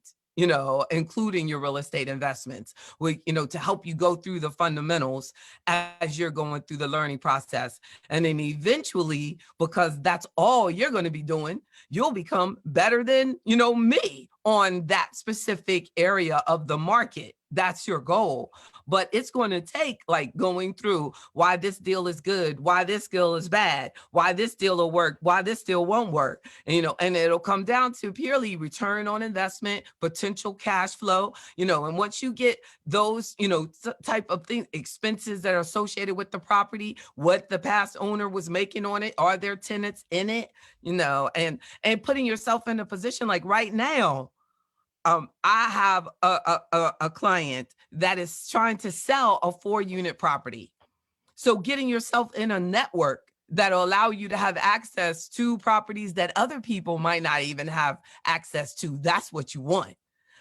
including your real estate investments, to help you go through the fundamentals as you're going through the learning process. And then eventually, because that's all you're going to be doing, you'll become better than, me on that specific area of the market. That's your goal. But it's going to take like going through why this deal is good, why this deal is bad, why this deal will work, why this deal won't work. And it'll come down to purely return on investment, potential cash flow, and once you get those, type of things, expenses that are associated with the property, what the past owner was making on it, are there tenants in it, and putting yourself in a position like right now. I have a client that is trying to sell a 4-unit property. So getting yourself in a network that'll allow you to have access to properties that other people might not even have access to, that's what you want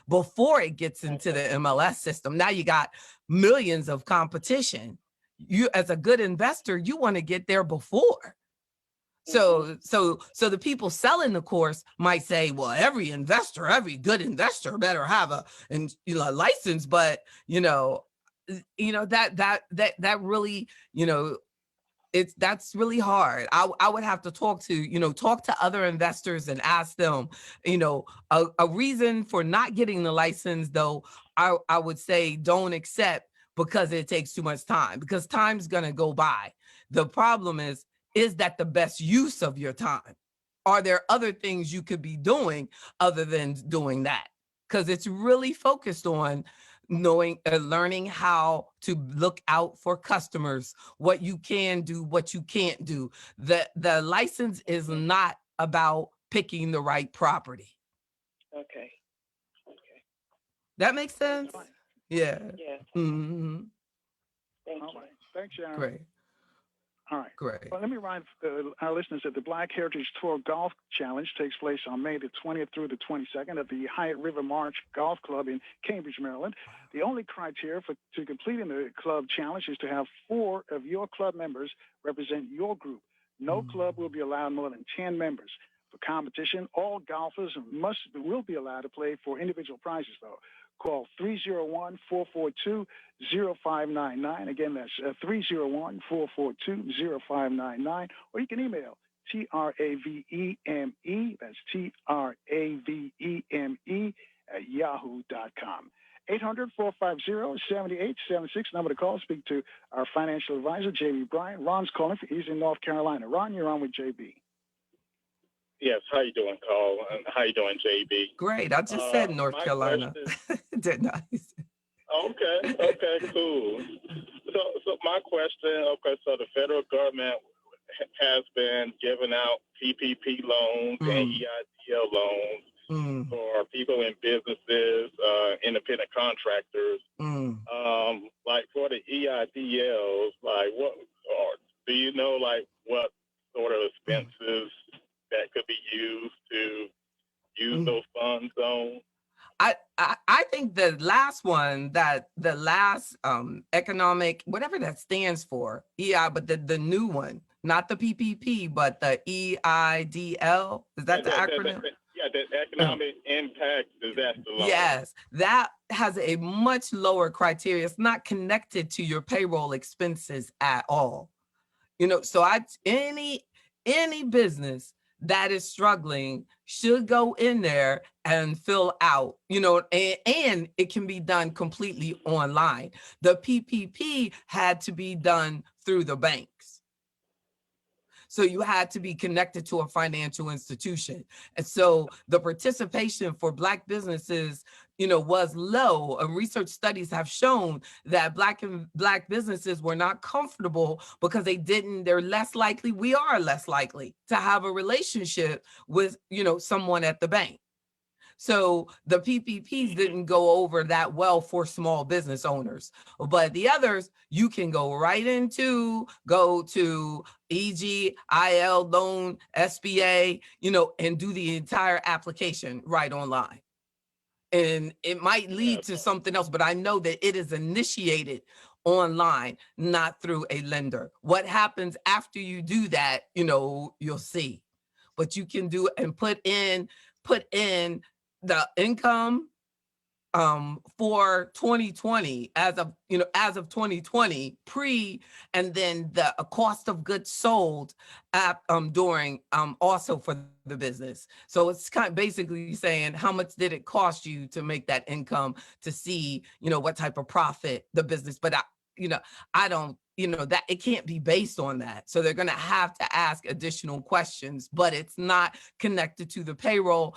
before it gets into the MLS system. Now you got millions of competition. You, as a good investor, you want to get there before. So the people selling the course might say, well, every good investor better have a license, but that really, that's really hard. I would have to talk to other investors and ask them, a reason for not getting the license, though, I would say don't accept because it takes too much time, because time's gonna go by. The problem is that the best use of your time? Are there other things you could be doing other than doing that? Because it's really focused on learning how to look out for customers, what you can do, what you can't do. The license is not about picking the right property. Okay. That makes sense? Yeah. Yes. Mm-hmm. Thank you. Right. Thanks, Sharon. Great. All right. Great. Well, let me remind our listeners that the Black Heritage Tour Golf Challenge takes place on May the 20th through the 22nd at the Hyatt River March Golf Club in Cambridge, Maryland. The only criteria to completing the club challenge is to have 4 of your club members represent your group. No club will be allowed more than 10 members. For competition, all golfers will be allowed to play for individual prizes, though. Call 301-442-0599. Again, that's 301-442-0599. Or you can email TRAVEME, that's TRAVEME @yahoo.com. 800-450-7876, number to call. Speak to our financial advisor, J.B. Bryan. Ron's calling. He's in North Carolina. Ron, you're on with J.B. Yes, how you doing, Carl? And how you doing, JB? Great. I just said North Carolina. Didn't I? Okay, cool. So my question, so the federal government has been giving out PPP loans and EIDL loans for people in businesses, independent contractors. Like for the EIDLs, like what, or do you know like what fund zone? I think the last one, that the last economic, whatever that stands for, EI, but the new one, not the PPP, but the EIDL, is that the acronym? Yeah, the economic impact disaster loan. Yes, that has a much lower criteria. It's not connected to your payroll expenses at all. So any business that is struggling should go in there and fill out, and it can be done completely online. The PPP had to be done through the banks. So you had to be connected to a financial institution. And so the participation for Black businesses, was low. Research studies have shown that Black businesses were not comfortable because they're less likely, we are less likely to have a relationship with, someone at the bank. So the PPPs didn't go over that well for small business owners, but the others, you can go to EG-IL loan, SBA, and do the entire application right online. And it might lead to something else, but I know that it is initiated online, not through a lender. What happens after you do that, you'll see. But you can do and put in the income for 2020 as of 2020 and then the cost of goods sold during also for the business. So it's kind of basically saying how much did it cost you to make that income, to see what type of profit the business. But I don't, that it can't be based on that. So they're going to have to ask additional questions, but it's not connected to the payroll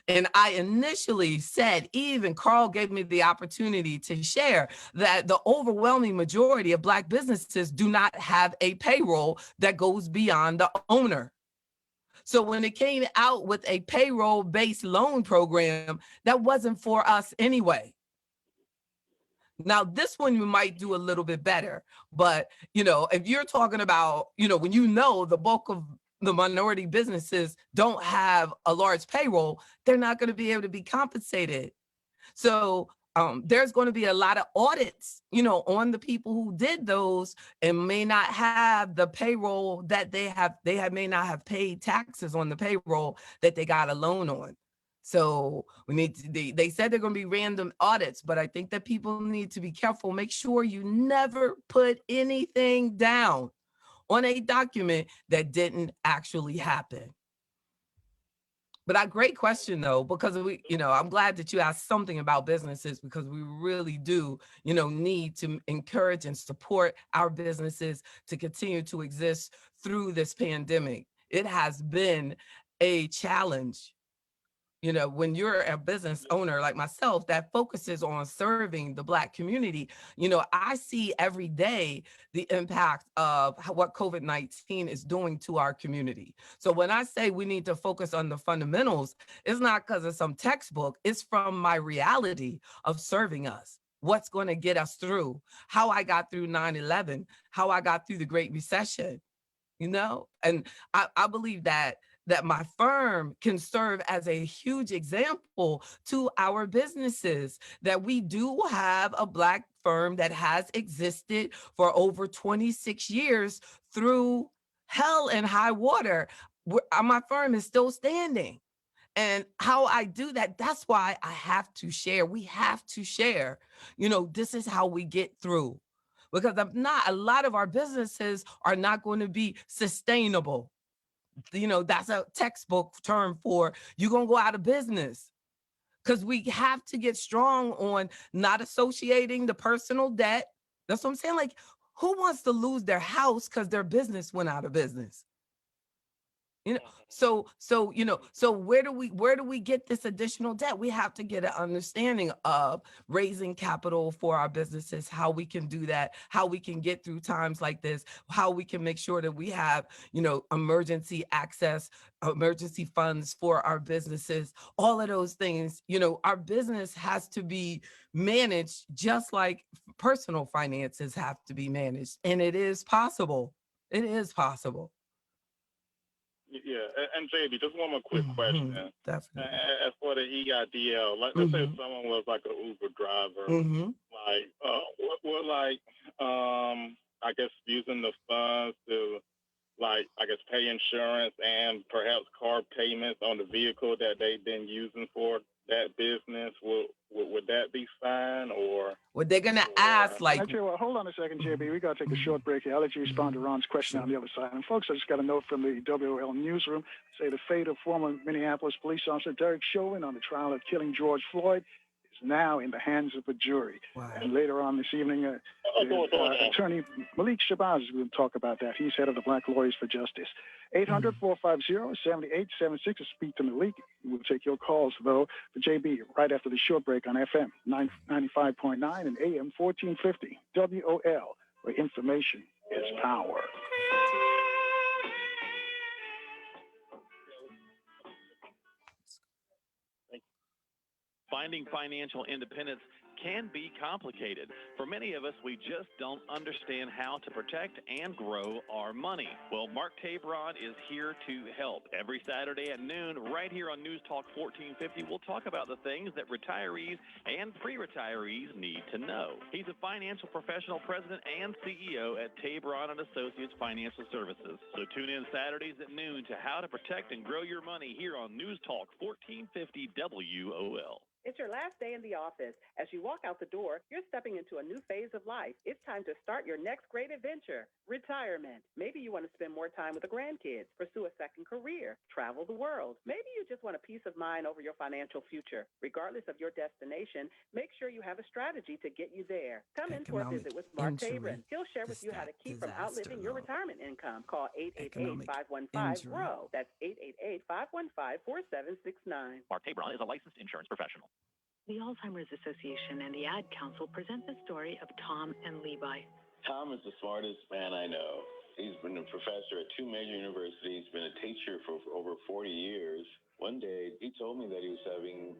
and I initially said, even Carl gave me the opportunity to share that the overwhelming majority of Black businesses do not have a payroll that goes beyond the owner. So when it came out with a payroll-based loan program, that wasn't for us anyway. Now, this one we might do a little bit better, but, if you're talking about, when the bulk of the minority businesses don't have a large payroll, they're not going to be able to be compensated. So there's going to be a lot of audits, on the people who did those and may not have the payroll that they may not have paid taxes on the payroll that they got a loan on. So they said they're going to be random audits, but I think that people need to be careful. Make sure you never put anything down on a document that didn't actually happen. But a great question though, because I'm glad that you asked something about businesses, because we really do, need to encourage and support our businesses to continue to exist through this pandemic. It has been a challenge. When you're a business owner like myself that focuses on serving the Black community, I see every day the impact of what COVID-19 is doing to our community. So when I say we need to focus on the fundamentals, it's not because of some textbook, it's from my reality of serving us. What's going to get us through, how I got through 9/11, how I got through the Great Recession, and I believe that my firm can serve as a huge example to our businesses, that we do have a Black firm that has existed for over 26 years through hell and high water. My firm is still standing. And how I do that, that's why I have to share. We have to share, this is how we get through. Because a lot of our businesses are not going to be sustainable. That's a textbook term for you're going to go out of business, because we have to get strong on not associating the personal debt. That's what I'm saying. Like, who wants to lose their house because their business went out of business? So where do we get this additional debt? We have to get an understanding of raising capital for our businesses, how we can do that, how we can get through times like this, how we can make sure that we have, emergency access, emergency funds for our businesses, all of those things. Our business has to be managed just like personal finances have to be managed. And it is possible. It is possible. Yeah, and JB, just one more quick question. Definitely. As for the EIDL, let's say someone was like an Uber driver, like what like I guess using the funds to like I guess pay insurance and perhaps car payments on the vehicle that they've been using for that business, would that be fine, or what they're gonna ask like? Actually, well, hold on a second, JB. We got to take a short break here. I'll let you respond to Ron's question on the other side. And folks, I just got a note from the WOL newsroom. Say the fate of former Minneapolis police officer Derek Chauvin on the trial of killing George Floyd is now in the hands of a jury. Wow. And later on this evening, attorney Malik Shabazz is going to talk about that. He's head of the Black Lawyers for Justice. 800-450-7876 to speak to Malik. We'll take your calls, though, for JB right after the short break on FM 95.9 and AM 1450 WOL, where information is power. Finding financial independence can be complicated. For many of us, we just don't understand how to protect and grow our money. Well, Mark Tabron is here to help. Every Saturday at noon, right here on News Talk 1450, we'll talk about the things that retirees and pre-retirees need to know. He's a financial professional president and CEO at Tabron & Associates Financial Services. So tune in Saturdays at noon to how to protect and grow your money here on News Talk 1450 WOL. It's your last day in the office. As you walk out the door, you're stepping into a new phase of life. It's time to start your next great adventure, retirement. Maybe you want to spend more time with the grandkids, pursue a second career, travel the world. Maybe you just want a peace of mind over your financial future. Regardless of your destination, make sure you have a strategy to get you there. Come in for a visit with Mark Tabron. He'll share with you how to keep from outliving your retirement income. Call 888-515-GROW. That's 888-515-4769. Mark Tabron is a licensed insurance professional. The Alzheimer's Association and the Ad Council present the story of Tom and Levi. Tom is the smartest man I know. He's been a professor at 2 major universities, been a teacher for over 40 years. One day, he told me that he was having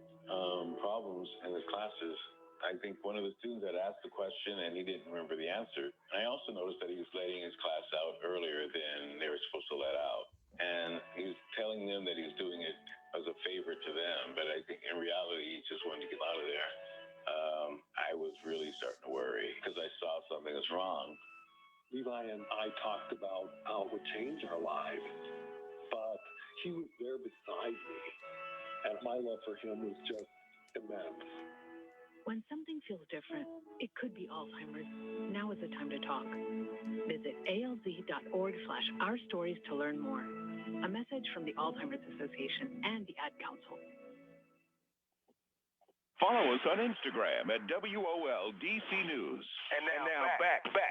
problems in his classes. I think one of the students had asked the question and he didn't remember the answer. I also noticed that he was letting his class out earlier than they were supposed to let out. And he was telling them that he was doing it as a favor to them, but I think in reality, he just wanted to get out of there. I was really starting to worry because I saw something was wrong. Levi and I talked about how it would change our lives, but he was there beside me, and my love for him was just immense. When something feels different, it could be Alzheimer's. Now is the time to talk. Visit alz.org/ourstories to learn more. A message from the Alzheimer's Association and the Ad Council. Follow us on Instagram at WOL DC News. And now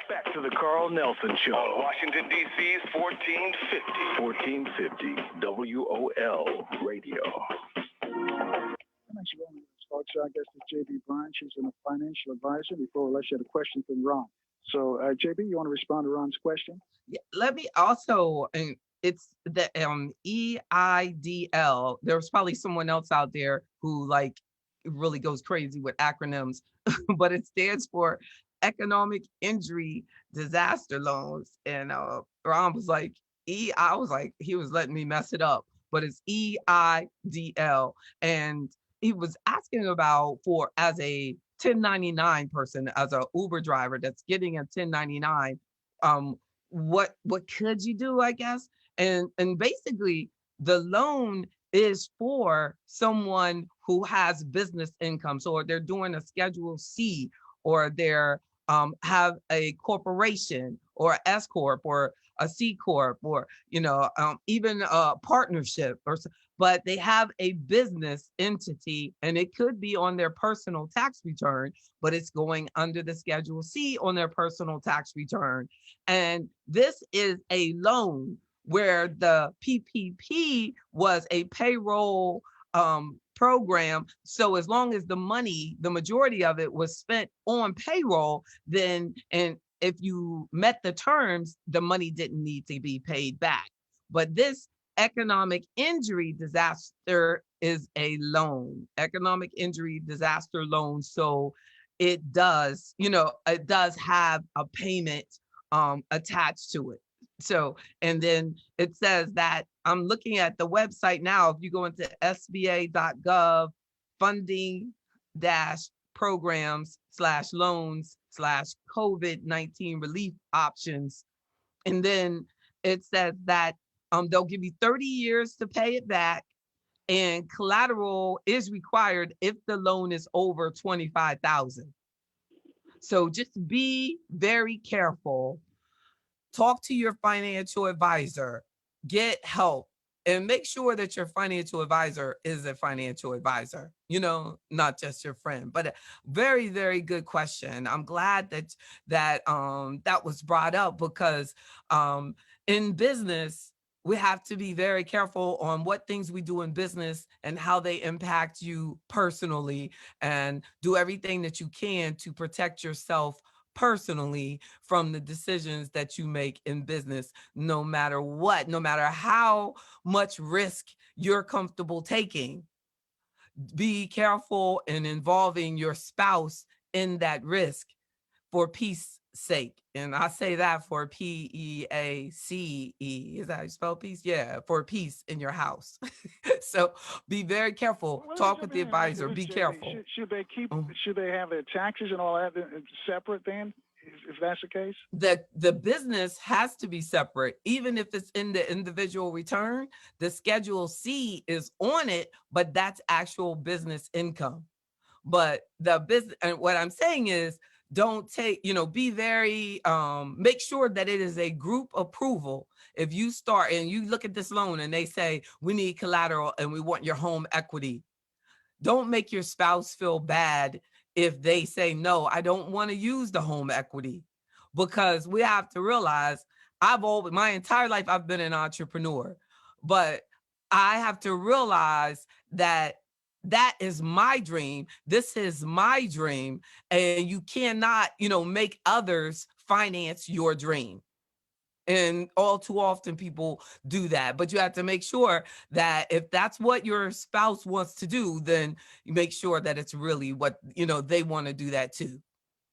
back to the Carl Nelson Show on Washington, D.C.'s 1450 WOL Radio. So I guess it's JB Bryan. She's a financial advisor. Before let's get a question from Ron. So JB, you want to respond to Ron's question? Yeah, let me also, and it's the EIDL. There's probably someone else out there who like really goes crazy with acronyms, but it stands for Economic Injury Disaster Loans. And Ron was like, I was like, he was letting me mess it up, but it's EIDL. And he was asking about for as a 1099 person, as a Uber driver that's getting a 1099, what could you do, I guess? And basically the loan is for someone who has business income. So they're doing a Schedule C, or they're have a corporation or an S Corp or a C Corp, or even a partnership, but they have a business entity, and it could be on their personal tax return, but it's going under the Schedule C on their personal tax return. And this is a loan where the PPP was a payroll program. So as long as the money, the majority of it was spent on payroll, then, and if you met the terms, the money didn't need to be paid back. But this economic injury disaster is a loan, economic injury disaster loan. So it does, it does have a payment attached to it. So, and then it says that I'm looking at the website now. If you go into sba.gov funding dash programs slash loans slash COVID-19 relief options. And then it says that they'll give you 30 years to pay it back, and collateral is required if the loan is over 25,000. So just be very careful. Talk to your financial advisor, get help, and make sure that your financial advisor is a financial advisor, not just your friend. But a very, very good question. I'm glad that was brought up, because in business, we have to be very careful on what things we do in business and how they impact you personally, and do everything that you can to protect yourself personally from the decisions that you make in business, no matter what, no matter how much risk you're comfortable taking. Be careful in involving your spouse in that risk for peace sake. And I say that for PEACE. Is that how you spell peace? Yeah, for peace in your house. So be very careful. Talk with the advisor. Be careful. Should they should they have their taxes and all that separate then, if that's the case? The business has to be separate, even if it's in the individual return. The Schedule C is on it, but that's actual business income. But the business, and what I'm saying is, don't take, be very, make sure that it is a group approval. If you start and you look at this loan and they say, we need collateral and we want your home equity, don't make your spouse feel bad if they say, no, I don't want to use the home equity. Because we have to realize, my entire life, I've been an entrepreneur, but I have to realize that is my dream. This is my dream. And you cannot, make others finance your dream. And all too often people do that. But you have to make sure that if that's what your spouse wants to do, then you make sure that it's really what, they want to do that too.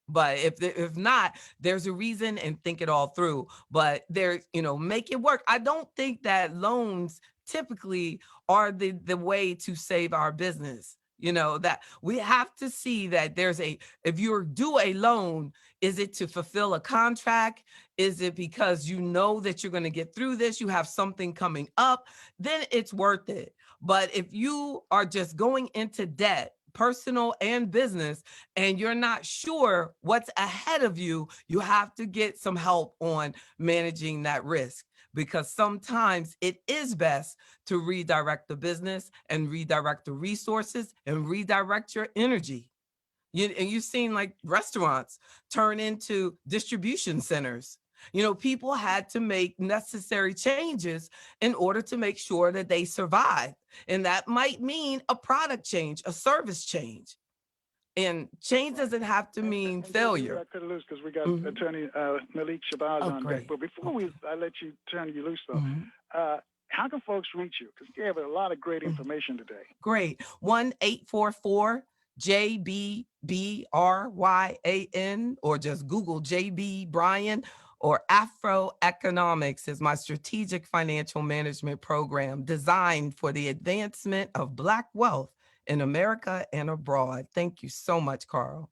But if not, there's a reason, and think it all through. But make it work. I don't think that loans typically are the way to save our business. That we have to see that if you do a loan, is it to fulfill a contract? Is it because you know that you're going to get through this? You have something coming up, then it's worth it. But if you are just going into debt, personal and business, and you're not sure what's ahead of you, you have to get some help on managing that risk, because sometimes it is best to redirect the business and redirect the resources and redirect your energy. And you've seen like restaurants turn into distribution centers. People had to make necessary changes in order to make sure that they survive. And that might mean a product change, a service change. And change doesn't have to mean failure. I cut it loose because we got Attorney Malik Shabazz on deck. But before I let you turn you loose, though, how can folks reach you? Because you have a lot of great information today. Great. 1-844-JBBRYAN, or just Google JB Bryan, or AfroEconomics is my strategic financial management program designed for the advancement of Black wealth in America and abroad. Thank you so much, Carl.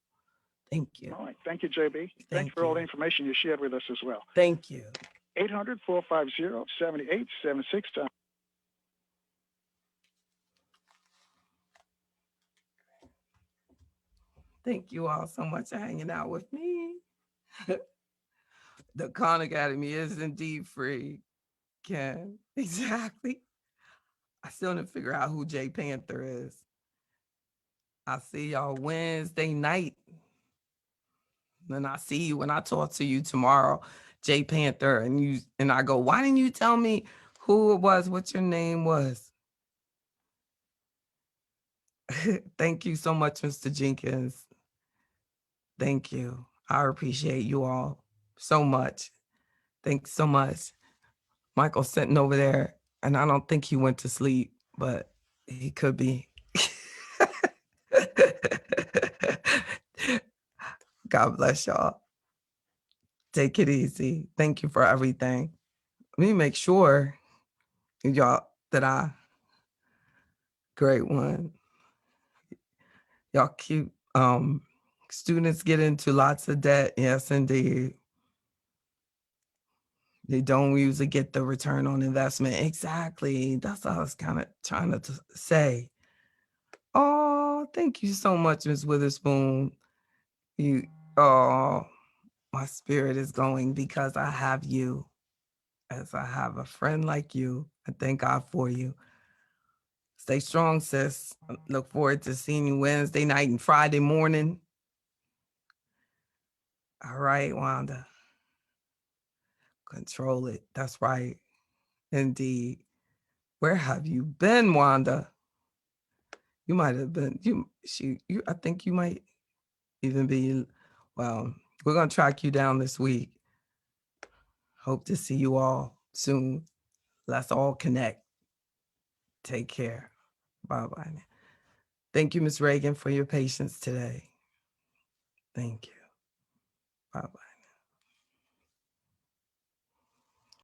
Thank you. All right. Thank you, JB. Thanks for all the information you shared with us as well. Thank you. 800-450-7876. Thank you all so much for hanging out with me. The Khan Academy is indeed free, Ken. Exactly. I still didn't figure out who Jay Panther is. I'll see y'all Wednesday night. Then I see you when I talk to you tomorrow, Jay Panther, and I go, why didn't you tell me who it was, what your name was? Thank you so much, Mr. Jenkins. Thank you. I appreciate you all so much. Thanks so much. Michael's sitting over there, and I don't think he went to sleep, but he could be. God bless y'all. Take it easy. Thank you for everything. let me make sure y'all that great one. Y'all keep students get into lots of debt. Yes, indeed. They don't usually get the return on investment. Exactly. That's what I was kind of trying to say. Oh, thank you so much, Ms. Witherspoon. My spirit is going because I have you. As I have a friend like you. I thank God for you. Stay strong, sis. Look forward to seeing you Wednesday night and Friday morning. All right, Wanda. Control it. That's right. Indeed. Where have you been, Wanda? You might have been, I think you might even be, well, we're going to track you down this week. Hope to see you all soon. Let's all connect. Take care. Bye-bye. Thank you, Ms. Reagan, for your patience today. Thank you. Bye-bye.